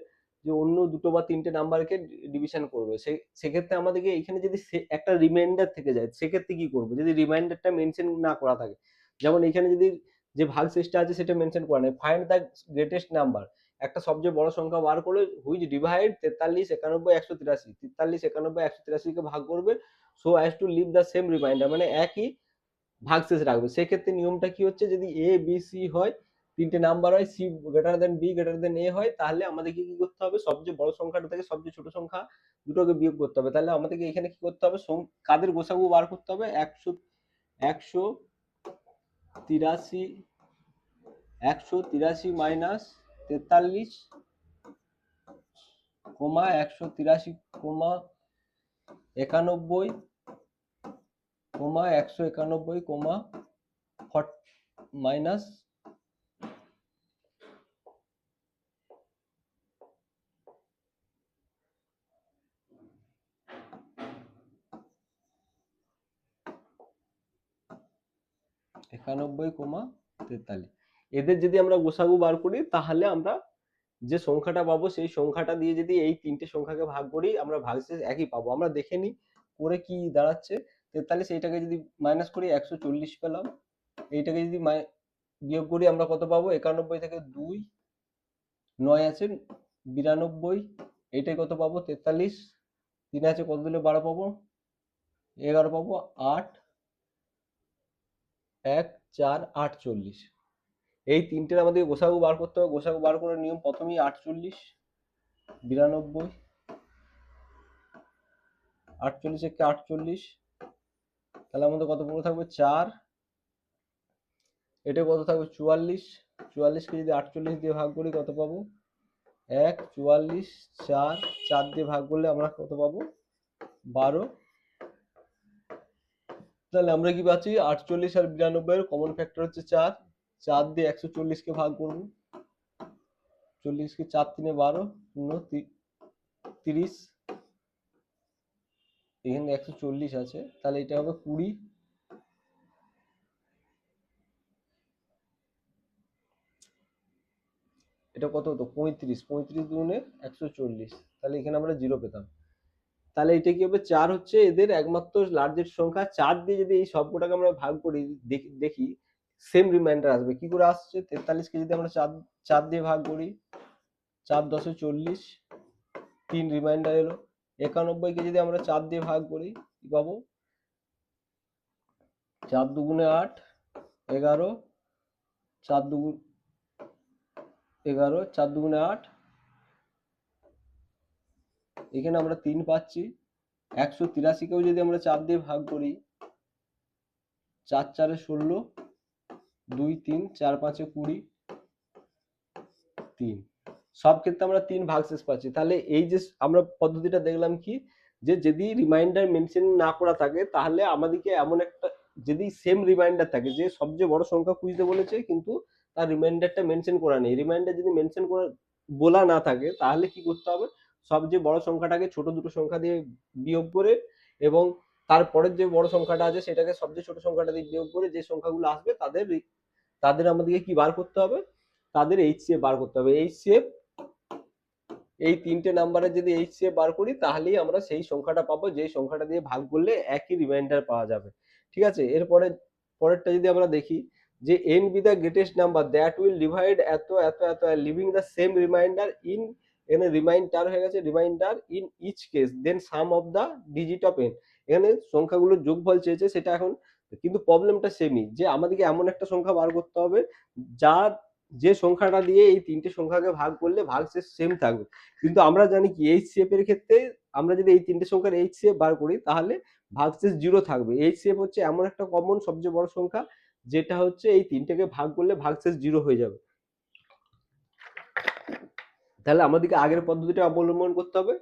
যে অন্য দুটো বা তিনটে নাম্বারকে ডিভিশন করবে। সেক্ষেত্রে আমাদেরকে এখানে যদি একটা রিমাইন্ডার থেকে যায়, সেক্ষেত্রে কি করবো যদি রিমাইন্ডারটা মেনশন না করা থাকে। যেমন এখানে যদি যে ভাগশেষটা আছে সেটা মেনশন করা নেই, ফাইন্ড দ্য গ্রেটেস্ট নাম্বার, একটা সবচেয়ে বড় সংখ্যা বার করে হুইচ ডিভাইড 43 91 183, 43 91 183 কে ভাগ করবে so as to leave the same remainder, মানে একই ভাগশেষ রাখবে। সেক্ষেত্রে নিয়মটা কি হচ্ছে, যদি এ বি সি হয়, তিনটে নাম্বার হয়, C greater than B greater than A হয়, তাহলে আমাদেরকে কি করতে হবে, সবচেয়ে বড় সংখ্যাটা থেকে সবচেয়ে ছোট সংখ্যা দুটোকে বিয়োগ করতে হবে। তাহলে আমাদেরকে এখানে কি করতে হবে, কাদের গোসাগু বার করতে হবে, 183, 183 মাইনাস 43 কমা 183 কমা 91 কমা 191 কমা মাইনাস 91,43। এদের যদি আমরা গোসাগু বার করি তাহলে আমরা যে সংখ্যাটা পাবো সেই সংখ্যাটা দিয়ে যদি এই তিনটে সংখ্যাকে ভাগ করি আমরা ভাগশেষ একই পাবো। আমরা দেখে নিই করে কি দাঁড়াচ্ছে, 43, এইটাকে যদি মাইনাস করি 140 পেলাম, এইটাকে যদি বিয়োগ করি আমরা কত পাবো, 91 থেকে 2 9 আছে 92, এইটাই কত পাবো 43, 3 আছে কত দিলে 12 পাবো, 11 পাবো, 8 1 4 48। এই তিনটের আমাদের গোসাগু বার করতে হবে। গোসাগু বার করার নিয়ম প্রথমেই 48 92, 48 একে 48, তাহলে আমাদের কত পড়ে থাকবে 4, এটা কত থাকবে 44, 44কে যদি 48 দিয়ে ভাগ করি কত পাবো 1, 44, 4, 4 দিয়ে ভাগ করলে আমরা কত পাবো 12, তাহলে আমরা কি পাচ্ছি 48 আর 92 এর কমন ফ্যাক্টর হচ্ছে 4। 4 দিয়ে 140 কে ভাগ করব, 40 কে 4 3 12, 30, এখানে 140 আছে, তাহলে এটা হবে 20। এটা কত হতো 35, 35 দুগুণে 140, তাহলে এখানে আমরা 0 পেতাম। তাহলে এটা কি হবে, 4 হচ্ছে এদের একমাত্র লার্জেস্ট সংখ্যা। 4 দিয়ে যদি এই সবকটাকে আমরা ভাগ করি, দেখি সেম রিমাইন্ডার আসবে কি করে আসছে। 43 কে যদি আমরা 4 দিয়ে ভাগ করি, 4 10 40, 3 রিমাইন্ডার এলো। 91 কে যদি আমরা 4 দিয়ে ভাগ করি কি পাবো, 4 দুগুণে 8, 11, 4 দুগুণ 11, 4 দুগুণে 8, এখানে আমরা 3 পাচ্ছি। 183 কেও যদি আমরা 4 দিয়ে ভাগ করি, 4 4 16, 2 3, 4 5 20, 3, সব ক্ষেত্রে আমরা 3 ভাগশেষ পাচ্ছি। তাহলে এই যে আমরা পদ্ধতিটা দেখলাম কি, যে যদি রিমাইন্ডার মেনশন না করা থাকে তাহলে আমাদেরকে এমন একটা, যদি সেম রিমাইন্ডার থাকে, যে সবচেয়ে বড় সংখ্যা খুঁজতে বলেছে কিন্তু তার রিমাইন্ডারটা মেনশন করা নেই, রিমাইন্ডার যদি মেনশন করা বলা না থাকে তাহলে কি করতে হবে, সবচেয়ে বড় সংখ্যাটাকে ছোট দুটো সংখ্যা দিয়ে বিয়োগ করে, এবং তারপরের যে বড় সংখ্যাটা আছে সেটাকে সবচেয়ে ছোট সংখ্যাটা দিয়ে বিয়োগ করে যে সংখ্যাগুলো আসবে তাদের তাদের আমাদেরকে কি বার করতে হবে, তাদের এইচসিএফ বার করতে হবে। এইচসিএফ, এই তিনটে নাম্বারের যদি এইচসিএফ বার করি তাহলেই আমরা সেই সংখ্যাটা পাবো, যে সংখ্যাটা দিয়ে ভাগ করলে একই রিমাইন্ডার পাওয়া যাবে। ঠিক আছে, এরপরে পরেরটা যদি আমরা দেখি, যে n be the greatest number that will divide এত এত এত leaving the same remainder in, এখানে রিমাইন্ডার হয়ে গেছে, remainder in each case then sum of the digit of n, এখানে সংখ্যাগুলোর যোগফল চেয়েছে সেটা এখন, কিন্তু প্রবলেমটা সেমই, যে আমাদেরকে এমন একটা সংখ্যা বার করতে হবে যা, যে সংখ্যাটা দিয়ে এই তিনটে সংখ্যাকে ভাগ করলে ভাগশেষ সেম থাকবে। কিন্তু আমরা জানি কি এইচসিএফ এর ক্ষেত্রে আমরা যদি এই তিনটে সংখ্যার এইচসিএফ বার করি তাহলে ভাগশেষ 0 থাকবে। এইচসিএফ হচ্ছে এমন একটা কমন সবচেয়ে বড় সংখ্যা যেটা হচ্ছে এই তিনটেকে ভাগ করলে ভাগশেষ 0 হয়ে যাবে। তাহলে আমাদেরকে আগের পদ্ধতিটা অবলম্বন করতে হবে,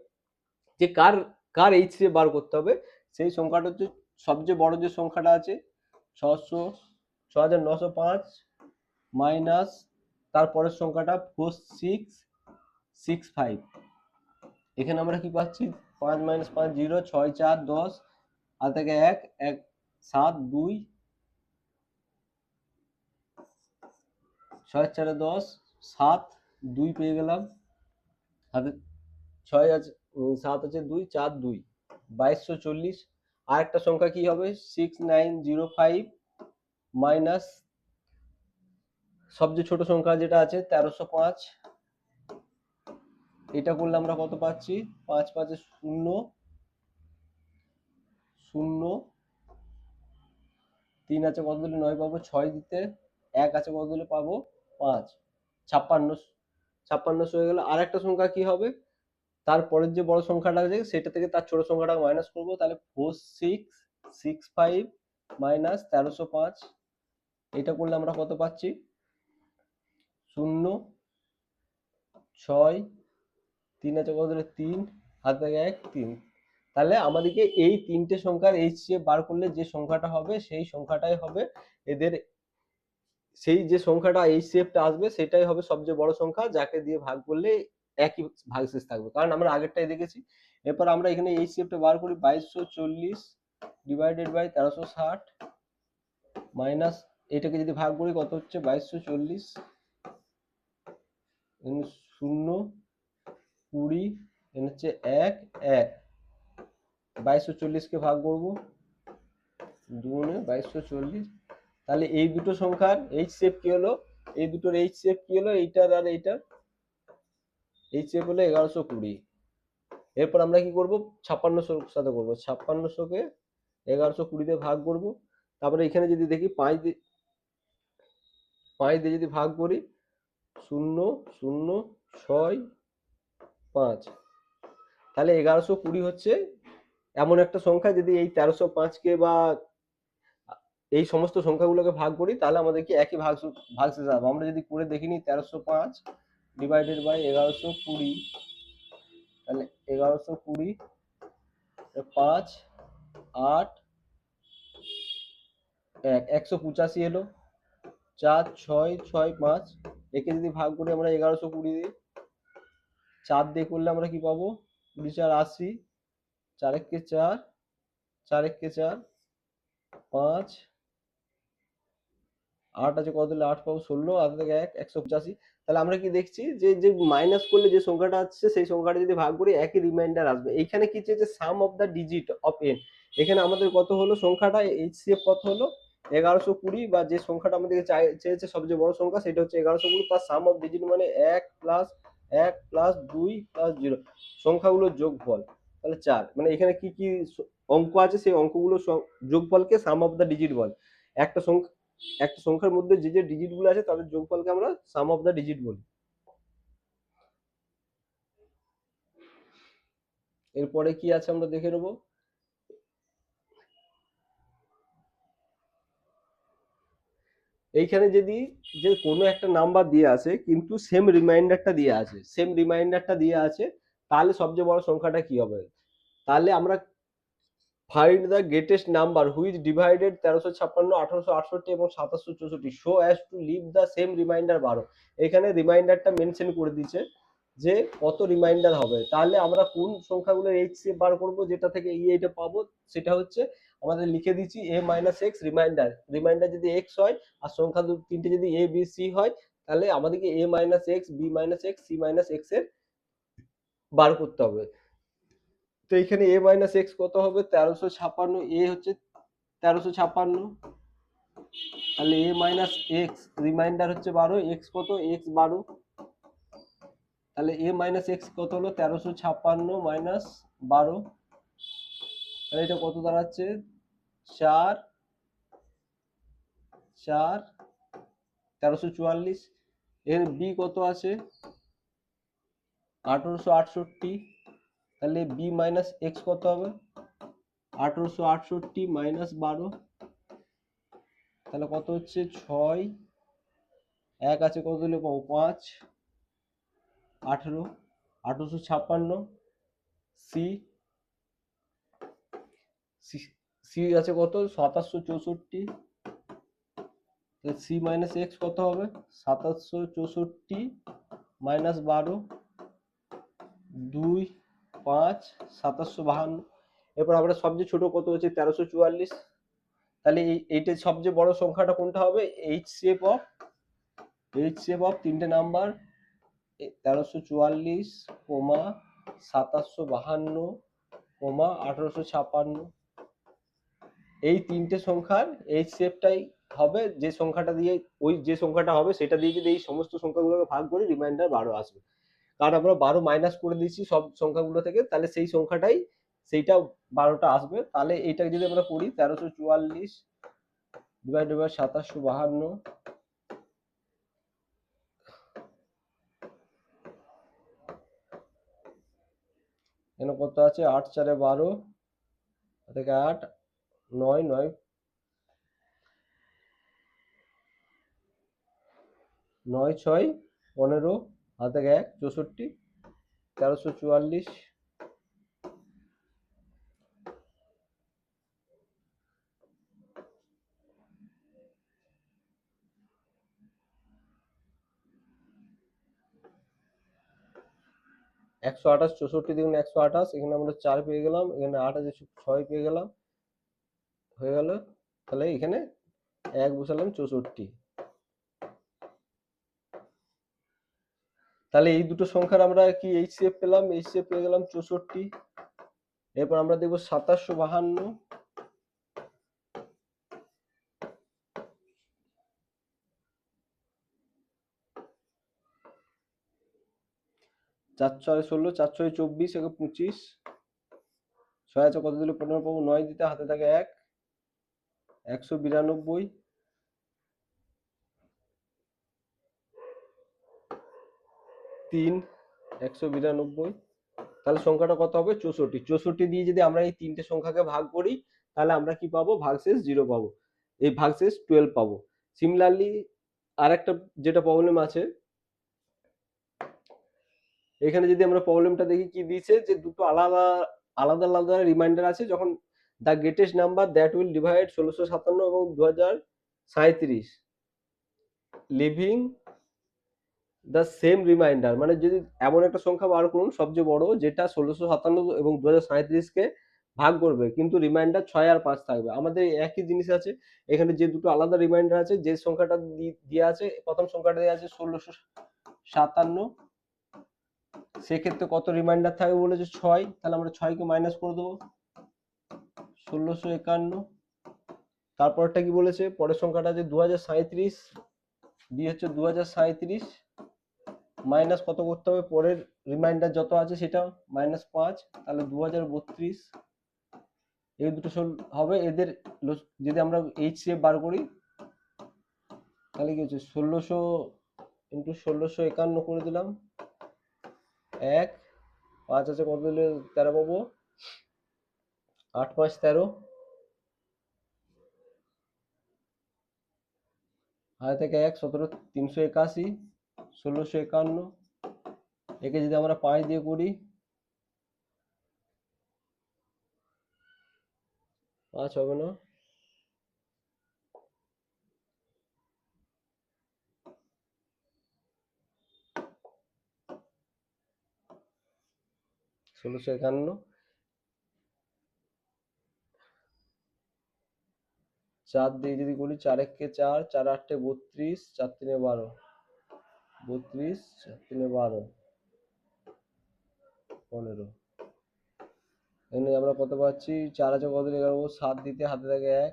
যে কার কার এইচসিএফ বার করতে হবে। সেই সংখ্যাটা হচ্ছে সবচেয়ে বড় যে সংখ্যাটা আছে 6905 মাইনাস তারপরের সংখ্যাটা 4665, এখানে আমরা কি পাচ্ছি 5 - 5 0, 6 4 10, আর থেকে 1 1 7 2, 6 4 10, 7 2 পেয়ে গেলাম, হাতে 6 আছে, 7 আছে 2 4 2, 2240। আর একটা সংখ্যা কি হবে 6905 মাইনাস সবচেয়ে ছোট সংখ্যা যেটা আছে 1305, এটা করলে আমরা কত পাচ্ছি 5 5 0 0, 3 আছে কত দিলে 9 পাবো, 6 দিতে 1 আছে কত দিলে পাবো 5, 56 হয়ে গেল। আর একটা সংখ্যা কি হবে, তারপরের যে বড় সংখ্যাটা আছে সেটা থেকে তার ছোট সংখ্যাটা মাইনাস করবো, তাহলে 4665 মাইনাস 1305, এটা করলে আমরা কত পাচ্ছি 0 6, 3 আছে কত দিলে 3, হাত থেকে 1 3। তাহলে আমাদেরকে এই তিনটে সংখ্যার এইচসিএফ বার করলে যে সংখ্যাটা হবে সেই সংখ্যাটাই হবে এদের, সেই যে সংখ্যাটা এইচসিএফটা আসবে সেটাই হবে সবচেয়ে বড় সংখ্যা যাকে দিয়ে ভাগ করলে একই ভাগশেষ থাকবে, কারণ আমরা আগেরটাই দেখেছি। এরপর আমরা এখানে এইচসিএফটা বার করি 2240 ডিভাইডেড বাই 1360 মাইনাস, এটাকে যদি ভাগ করি কত হচ্ছে 2240, 0 20, হচ্ছে 1 1, 2240 কে ভাগ করব 2 2240, তাহলে এই দুটো সংখ্যার এইচসিএফ কি হলো, এই দুটোর এইচসিএফ কি হলো, এইটার আর এইটার এইচসিএফ হলো 1120। এরপর আমরা কি করব 5600 সাথে করব, 5600 কে 1120 দিয়ে ভাগ করব, তারপরে এখানে যদি দেখি 5 দিয়ে যদি ভাগ করি 0 0 6 5, তাহলে 1120 হচ্ছে এমন একটা সংখ্যা, যদি এই 1305 কে বা এই সমস্ত সংখ্যাগুলোকে ভাগ করি তাহলে আমাদেরকে একই ভাগশেষ আসবে। আমরা যদি করে দেখিনি 1305 ডিভাইডেড বাই 1120, তাহলে 1120 5 8 185 এলো, 4 6 6 5, একে যদি ভাগ করি আমরা 1120 দিয়ে, 4 দিয়ে করলে আমরা কি পাবো, 20 4 80, 4 একে 4, 4 একে 4, 5, 8 আছে কত দিলে 8 পাবো 16, আর থেকে 1 185। তাহলে আমরা কি দেখছি যে যে মাইনাস করলে যে সংখ্যাটা আসছে সেই সংখ্যাটা যদি ভাগ করি একই রিমাইন্ডার আসবে। এইখানে কি চেয়েছে, sum of the digit of N. এখানে আমাদের কত হলো সংখ্যাটা, এইচসিএফ কত হলো 1120, বা যে সংখ্যাটা আমাদেরকে চেয়েছে সবচেয়ে বড় সংখ্যা সেটা হচ্ছে 1120, তার সাম অফ ডিজিট মানে 1 প্লাস 1 প্লাস 2 প্লাস 0, সংখ্যাগুলোর যোগফল। তাহলে 4, মানে এখানে কি কি অঙ্ক আছে সেই অঙ্কগুলো যোগফলকে সাম অফ দ্য ডিজিট বল। একটা সংখ্যা, একটা সংখ্যার মধ্যে যে যে ডিজিট গুলো আছে তাদের যোগফলকে আমরা সাম অফ দা ডিজিট বলি। এরপরে কি আছে আমরা দেখে নেব। এইখানে যদি যে কোনো একটা নাম্বার দিয়ে আছে কিন্তু সেম রিমাইন্ডারটা দিয়ে আছে, তাহলে সবচেয়ে বড় সংখ্যাটা কি হবে। তাহলে আমরা find the greatest number which divided 1356, 1868 এবং 2764 so as to leave the same remainder 12। এখানে রিমাইন্ডারটা মেনশন করে দিচ্ছে যে কত রিমাইন্ডার হবে। তাহলে আমরা কোন সংখ্যাগুলোর এইচসিএফ বার করব, যেটা থেকে এইটা পাবো, সেটা হচ্ছে আমাদের লিখে দিচ্ছি a minus x reminder. Reminder যদি এক্স হয় আর সংখ্যা তিনটে যদি এ বি সি হয়, তাহলে আমাদেরকে a minus x, b minus x, c minus x এর বার করতে হবে। তো এখানে a মাইনাস এক্স কত হবে, 1356, এ হচ্ছে 1356, তাহলে a মাইনাস এক্স রিমাইন্ডার হচ্ছে 12, এক্স কত, এক্স 12, তাহলে a মাইনাস এক্স কত হলো 1356 মাইনাস 12, তাহলে এটা কত দাঁড়াচ্ছে 4 4 1344। এর বি কত আছে 1868, তাহলে বি মাইনাস এক্স কত হবে 1868 মাইনাস 12, তাহলে কত হচ্ছে 6, 1 আছে কত দিলে পাবো 5, 18, 1856, সি সি আছে কত 2764, সি মাইনাস এক্স কত হবে 2764 মাইনাস 12, 2 5 2752। এরপর আমরা সবচেয়ে ছোট কত হচ্ছে 1344, তাহলে এইটা সবচেয়ে বড় সংখ্যাটা কোনটা হবে, এইচসিএফ অফ তিনটে নাম্বার 1344, 2752, 1856, এই তিনটে সংখ্যার এইচসিএফটাই হবে যে সংখ্যাটা দিয়ে, ওই যে সংখ্যাটা হবে সেটা দিয়ে যদি এই সমস্ত সংখ্যাগুলোকে ভাগ করি রিমাইন্ডার 12 আসবে। কারণ আমরা 12 মাইনাস করে দিচ্ছি সব সংখ্যাগুলো থেকে, তাহলে সেই সংখ্যাটাই সেইটা 12টা আসবে। তাহলে এইটাকে যদি আমরা করি 1344 ডিভাইডেড বাই 2752, এখানে কত আছে 8 4 12 থেকে 8 9 9 9 6 15 হাত থেকে 1 64, 1344, একশো আঠাশ, 64 দেখুন 128, এখানে আমরা 4 পেয়ে গেলাম, এখানে 8 আছে 6 পেয়ে গেলাম, হয়ে গেল। তাহলে এখানে 1 বসালাম 64। তাহলে এই দুটো সংখ্যার আমরা কি এইচসিএফ পেলাম, এইচসিএফ পেয়ে গেলাম 64। এরপর আমরা দেখবো 2752, 4 6 16, 4 6 24, 25, 6 আছে কত দিলে 15 পাবো, 9 দিতে হাতে থাকে 1, 192, 3, 192, তাহলে সংখ্যাটা কত হবে 64। 64 দিয়ে যদি আমরা এই তিনটে সংখ্যাকে ভাগ করি তাহলে আমরা কি পাবো, ভাগশেষ 0 পাবো, এই ভাগশেষ 12 পাবো। সিমিলারলি আরেকটা যেটা প্রবলেম আছে, এখানে যদি আমরা প্রবলেমটা দেখি কি দিয়েছে, যে দুটো আলাদা আলাদা আলাদা রিমাইন্ডার আছে, যখন the greatest number that will divide 1657 এবং 2037 লিভিং দ্য সেম রিমাইন্ডার, মানে যদি এমন একটা সংখ্যা বার করুন সবচেয়ে বড় যেটা 1657 এবং 2037-কে ভাগ করবে কিন্তু রিমাইন্ডার 6 আর 5 থাকবে। আমাদের একই জিনিস আছে, এখানে যে দুটো আলাদা রিমাইন্ডার আছে, যে সংখ্যাটা দেওয়া আছে, প্রথম সংখ্যাটা দেওয়া আছে 1657, সেক্ষেত্রে কত রিমাইন্ডার থাকবে বলেছে 6, তাহলে আমরা 6কে মাইনাস করে দেবো 1651। তারপরটা কি বলেছে, পরের সংখ্যাটা আছে 2037, বি হচ্ছে 2037 মাইনাস কত করতে হবে, পরের রিমাইন্ডার যত আছে সেটা -5, তাহলে 2032। এই দুটো হবে, এদের যদি আমরা HCF বার করি তাহলে কি হচ্ছে 1600 ইন্টু 1651 করে দিলাম, 1 5 আছে কত দিলে 13 পাবো, 8 5 13, হাতে থেকে 1 17 381 1651, একে যদি আমরা 5 দিয়ে করি 5 হবে না, 1651 4 দিয়ে যদি করি 4 1 4 4 8 32 4 3 12 32 4 3 12 15, এখানে আমরা কত পাচ্ছি, 4 আছে কত দিয়ে করবো, 7 দিতে হাতে থাকে 1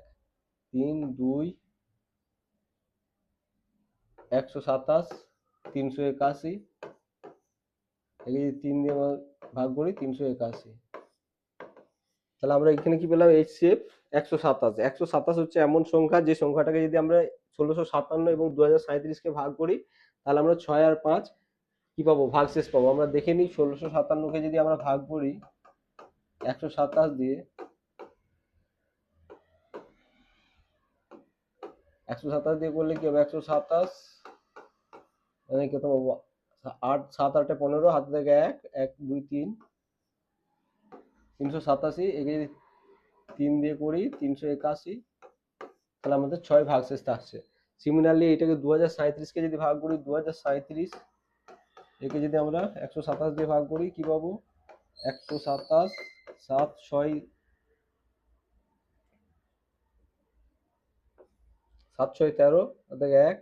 3 2 127 381, একে যদি 3 দিয়ে ভাগ করি 381, তাহলে আমরা এখানে কি পেলাম, HCF 127। 127 হচ্ছে এমন সংখ্যা যে সংখ্যাটাকে যদি আমরা 1657 এবং 2037-কে ভাগ করি তাহলে আমরা 6 আর 5 কি পাবো, ভাগশেষ পাবো। আমরা দেখে নিই 1657-কে যদি আমরা ভাগ করি 127 দিয়ে, 127 দিয়ে করলে কি হবে, 127 মানে কত পাবো, 8 7 8 15, হাতে থেকে 1 1 2 3 387, একে যদি 3 দিয়ে করি 381, তাহলে আমাদের 6 ভাগশেষ থাকছে। সিমিলারলি এটাকে 2037-কে যদি ভাগ করি 2037, একে যদি আমরা 127 দিয়ে ভাগ করি কি পাবো, 127 7 6 7 6 13, থেকে 1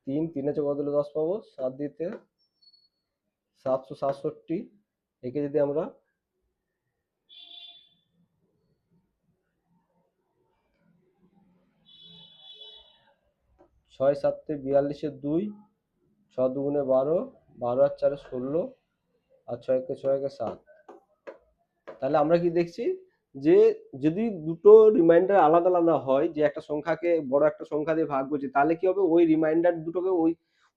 3 3 আছে কত দিলে 10 পাবো, 7 দিতে 767, একে যদি আমরা 6 7 42 2, 6 2 12, 12 আর 4 16, আর 6 1 6 1 7, তাহলে আমরা কি দেখছি যে যদি দুটো রিমাইন্ডার আলাদা আলাদা হয়, যে একটা সংখ্যাকে বড় একটা সংখ্যা দিয়ে ভাগ করছে, তাহলে কি হবে, ওই রিমাইন্ডার দুটোকে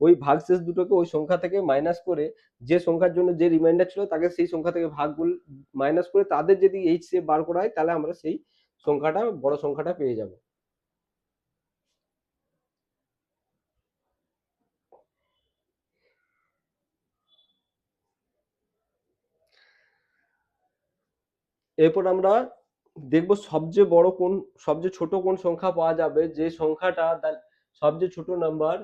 ওই ভাগশেষ দুটোকে ওই সংখ্যা থেকে মাইনাস করে যে সংখ্যার জন্য যে রিমাইন্ডার ছিল তাকে সেই সংখ্যা থেকে ভাগ মাইনাস করে তাদের যদি HCF বার করা হয় তাহলে আমরা সেই সংখ্যাটা, বড় সংখ্যাটা পেয়ে যাব। এরপর আমরা দেখব সবচেয়ে বড় কোন, সবচেয়ে ছোট কোন সংখ্যা পাওয়া যাবে, যে সংখ্যাটা সবচেয়ে ছোট number,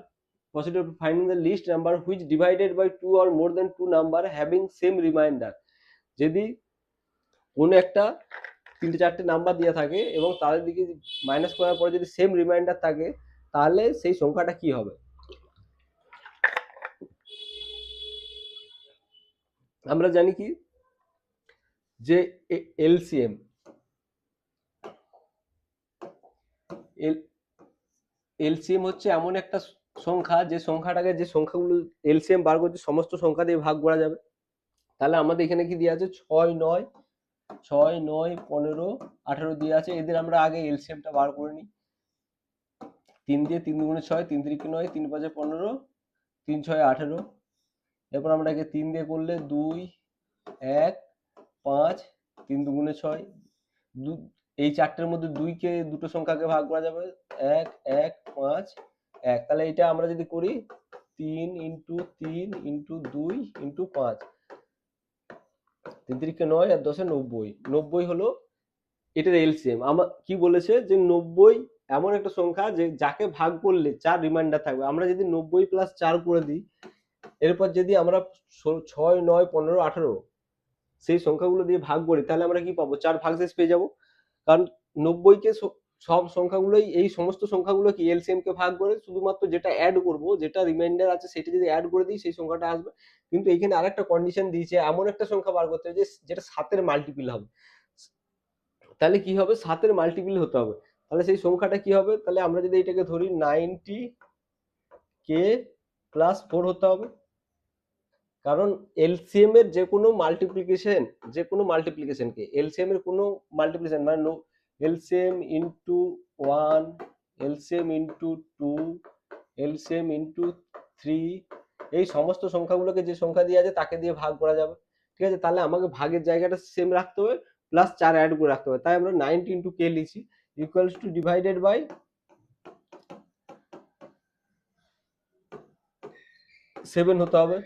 possible to finding the least number which divided by 2 or more than 2 number having same remainder। যদি কোনো একটা 3টে 4টে নাম্বার দেওয়া থাকে এবং তাদের দিকে মাইনাস করার পরে যদি সেম রিমাইন্ডার থাকে তাহলে সেই সংখ্যাটা কি হবে। আমরা জানি কি যে এলসিএম, এলসিএম হচ্ছে এমন একটা সংখ্যা যে সংখ্যাটাকে, যে সংখ্যাগুলো এলসিএম বার করছে সমস্ত সংখ্যা দিয়ে ভাগ করা যাবে। তাহলে আমাদের এখানে কি দেওয়া আছে, 6 9 6 9 15 18 দিয়ে আছে, এদের আমরা আগে এলসিএমটা বার করে নিই। 3 দিয়ে 3 দুগুণে 6, 3 3 9, 3 5 15, 3 6 18, এরপর আমরা একে 3 দিয়ে করলে 2 1 5, 3 দুগুণে 6, এই চারটের মধ্যে 2কে দুটো সংখ্যাকে ভাগ করা যাবে, 1 1 5 1, তাহলে এটা আমরা যদি করি 3 ইন্টু 3 ইন্টু 2 ইন্টু 5, 3 3 9 আর 10 90, 90 হলো এটার এলসিএম আমার কি বলেছে যে 90 এমন একটা সংখ্যা যে যাকে ভাগ করলে 4 রিমাইন্ডার থাকবে। আমরা যদি 90 প্লাস 4 করে দিই, এরপর যদি আমরা 6, 9, 15, 18 সেই সংখ্যাগুলো দিয়ে ভাগ করি, তাহলে আমরা কি পাবো? 4 ভাগশেষ পেয়ে যাবো। কারণ 90 কে সব সংখ্যাগুলোই, এই সমস্ত সংখ্যাগুলো কি এলসিএম কে ভাগ করে শুধুমাত্র যেটা অ্যাড করব, যেটা রিমাইন্ডার আছে সেটা যদি অ্যাড করে দিই সেই সংখ্যাটা আসবে। কিন্তু এখানে আরেকটা কন্ডিশন দিয়েছে, এমন একটা সংখ্যা বার করতে হবে যে যেটা 7 এর মাল্টিপল হবে। তাহলে কি হবে? 7 এর মাল্টিপল হতে হবে। তাহলে সেই সংখ্যাটা কি হবে? তাহলে আমরা যদি এটাকে ধরি 90 কে প্লাস 4 হতে হবে। কারণ এলসিএম এর যে কোনো মাল্টিপ্লিকেশনকে এলসিএম এর কোনো মাল্টিপ্লিকেশন মানে LCM into 1, LCM into 2, LCM into 3, এই সমস্ত সংখ্যাগুলোকে যে সংখ্যা দিয়ে আছে তাকে দিয়ে ভাগ করা যাবে। ঠিক আছে? তাহলে আমাকে ভাগের জায়গাটা সেম রাখতে হবে, প্লাস 4 অ্যাড করে রাখতে হবে। তাই আমরা 90 ইন্টু কে লিখছি, ইকুয়ালস টু ডিভাইডেড বাই 7 হতে হবে।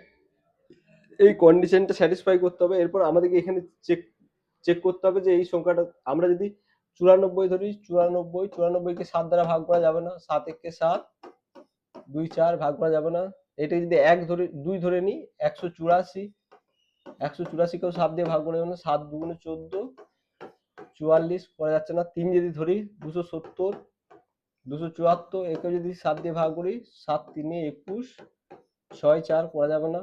এই কন্ডিশনটা স্যাটিসফাই করতে হবে। এরপর আমাদেরকে এখানে চেক চেক করতে হবে যে এই সংখ্যাটা আমরা যদি 94 ধরি, 94 কে 7 দ্বারা ভাগ করা যাবে না। 7 একে 7, 2 4 ভাগ করা যাবে না। এটা যদি 1 ধরে 2 ধরে নিই, 184, 184 কেও 7 দিয়ে ভাগ করা যাবে না। 7 দুগুণে 14, 44 করা যাচ্ছে না। 3 যদি ধরি 270, 274, একেও যদি 7 দিয়ে ভাগ করি, 7 3 21, 6 4 করা যাবে না।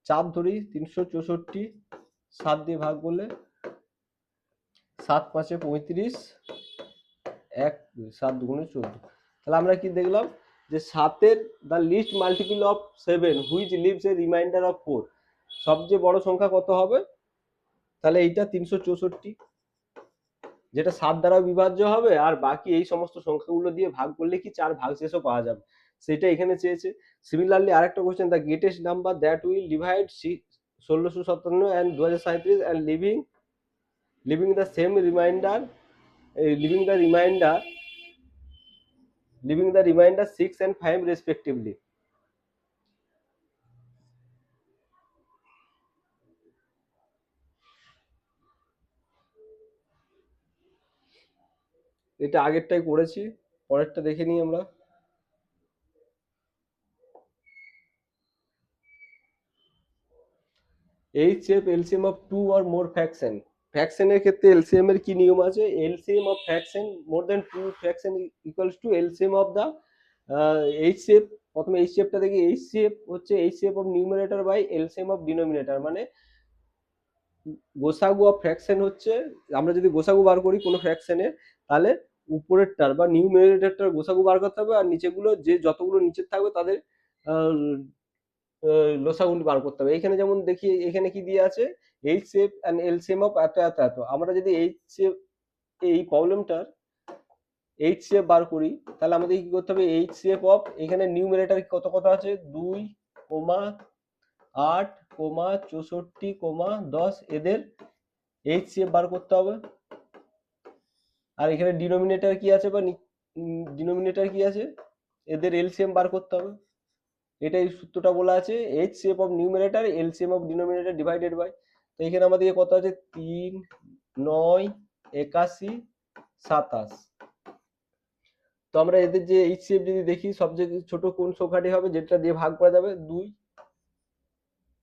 4 ধরি 364, 7 দিয়ে ভাগ করলে 7 5 35, 1 7 দুগুণে 14। তাহলে আমরা কি দেখলাম যে 7 এর the least multiple of 7 which leaves a remainder of 4, সবচেয়ে বড় সংখ্যা কত হবে? তাহলে এইটা 364, যেটা 7 দ্বারা বিভাজ্য হবে, আর বাকি এই সমস্ত সংখ্যাগুলো দিয়ে ভাগ করলে কি 4 ভাগশেষও পাওয়া যাবে, সেটা এখানে চেয়েছে। সিমিলারলি আরেকটা question, the greatest number that will divide 1657 and 2037 and leaving the same remainder, leaving the remainder leaving the remainder 6 and 5 respectively. এটা আগেরটাই করেছি, পরেরটা দেখে নিই আমরা। HCF LCM of two or more fraction, ফ্র্যাকশনের ক্ষেত্রে এলসিএম এর কি নিয়ম আছে? LCM of fraction more than two fraction equals to LCM of the HCF. প্রথমে এইচসিএফটা দেখি, এইচসিএফ হচ্ছে HCF of numerator by LCM of denominator. মানে গোসাগু অফ ফ্র্যাকশন হচ্ছে, আমরা যদি গোসাগু বার করি কোনো ফ্র্যাকশনের, তাহলে উপরেরটার বা নিউমারেটরটার গোসাগু বার করতে হবে, আর নিচেগুলো যে যতগুলো নিচে থাকবে তাদের লসাগু বার করতে হবে। এখানে যেমন দেখি এখানে কি দিয়ে আছে, এইচসিএফ এন্ড এলসিএম অফ এত এত এত। আমরা যদি এইচসিএফ এই প্রবলেমটার এইচসিএফ বার করি, তাহলে আমাদের কি করতে হবে? এইচসিএফ অফ এখানে নিউমারেটর কত কত আছে, 2, 8, 64, 10, এদের এইচসিএফ বার করতে হবে। আর এখানে ডিনোমিনেটর কি আছে বা ডিনোমিনেটর কি আছে, এদের এলসিএম বার করতে হবে। এটাই সূত্রটা বলা আছে, HCF of numerator LCM of denominator divided by. তো এখানে আমাদের কত আছে, 3, 9, 81, 27। তো আমরা এদের যে এইচসিএফ যদি দেখি, সবচেয়ে ছোট কোন সংখ্যাটি হবে যেটা দিয়ে ভাগ করা যাবে, 2।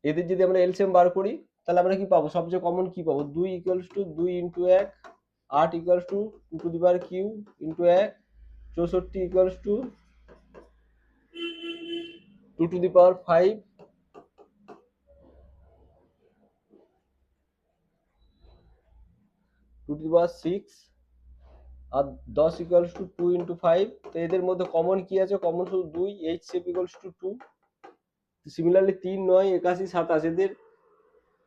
এদের যদি আমরা এলসিএম বার করি, তাহলে আমরা কি পাবো? সবচেয়ে কমন কি পাবো? 2 equals to 2 into 1, 8 equals to 2 to the power q into 1, 64 equals to 2 to the power 5, 2 to the power 6, আর 10 ইকুয়ালস টু 2 ইন্টু 5। তো এদের মধ্যে কমন কি আছে? কমন শুধু 2, এইচসিএফ ইকুয়ালস টু 2। সিমিলারলি 3, 9, 81, 27 এদের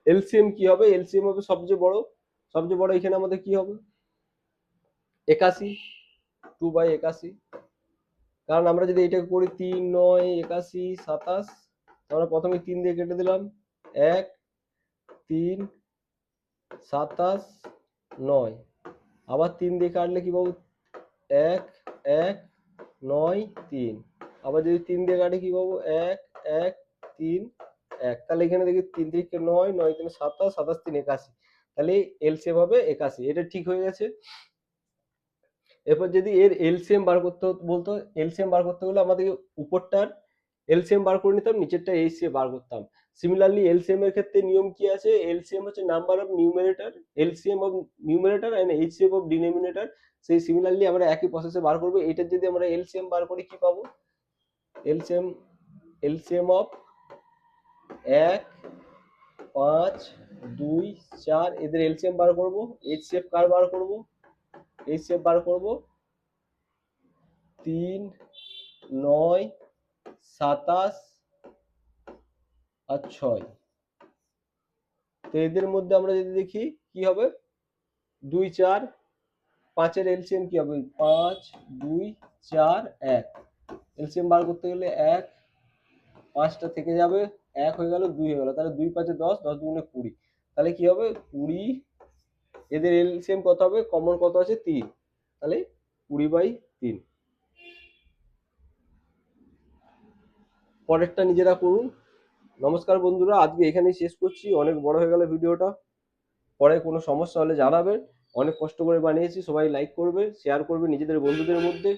এলসিএম কি হবে? এলসিএম হবে সবচেয়ে বড়, সবচেয়ে বড় এখানে আমাদের কি হবে? 81, 2/81। কারণ আমরা যদি এটাকে করি 3, 9, 81, 27, আমরা প্রথমে 3 দিয়ে কেটে দিলাম, 1, 3, 27, 9। আবার 3 দিয়ে কাটলে কি পাবো? 1, 1, 9, 3। আবার যদি 3 দিয়ে কাটে কি পাবো? 1, 1, 3, 1। তাহলে এখানে দেখি 3 থেকে 9, 9 3 27, 27 3 81। তাহলে এলসিএম হবে 81। এটা ঠিক হয়ে গেছে। এরপর যদি এর এলসিএম বার করতে বলতো, এলসিএম বার করতে হলে আমাদেরকে উপরটার এলসিএম বার করে নিতাম, নিচেরটা এইচসিএফ বার করতাম। সিমিলারলি এলসিএম এর ক্ষেত্রে নিয়ম কি আছে, এলসিএম হচ্ছে number of numerator, LCM of numerator and HCF of denominator. সেই সিমিলারলি আমরা একই প্রসেসে বার করবো। এটার যদি আমরা এলসিএম বার করি কি পাবো, এলসিএম এলসিএম অফ 1, 5, 2, 4 এদের এলসিএম বার করব। এইচসিএফ কার বার করব, এইচসিএফ বার করব 3, 9, 27 আর 6। তো এদের মধ্যে আমরা যদি দেখি কি হবে, 2, 4, 5 এর এলসিএম কি হবে, 5, 2, 4, 1। এলসিএম বার করতে গেলে 1, 5টা থেকে যাবে, 1 হয়ে গেল, 2 হয়ে গেল, তাহলে 2 5 10, 10 দুগুণে 20, তাহলে কি হবে 20। এদের এলসিএম কত হবে, কমন কত আছে 3, তাহলে 20/3। পরেরটা নিজেরা করুন। নমস্কার বন্ধুরা, আজকে এখানেই শেষ করছি, অনেক বড় হয়ে গেল ভিডিওটা। পরে কোনো সমস্যা হলে জানাবেন। অনেক কষ্ট করে বানিয়েছি, সবাই লাইক করবে, শেয়ার করবে নিজেদের বন্ধুদের মধ্যে।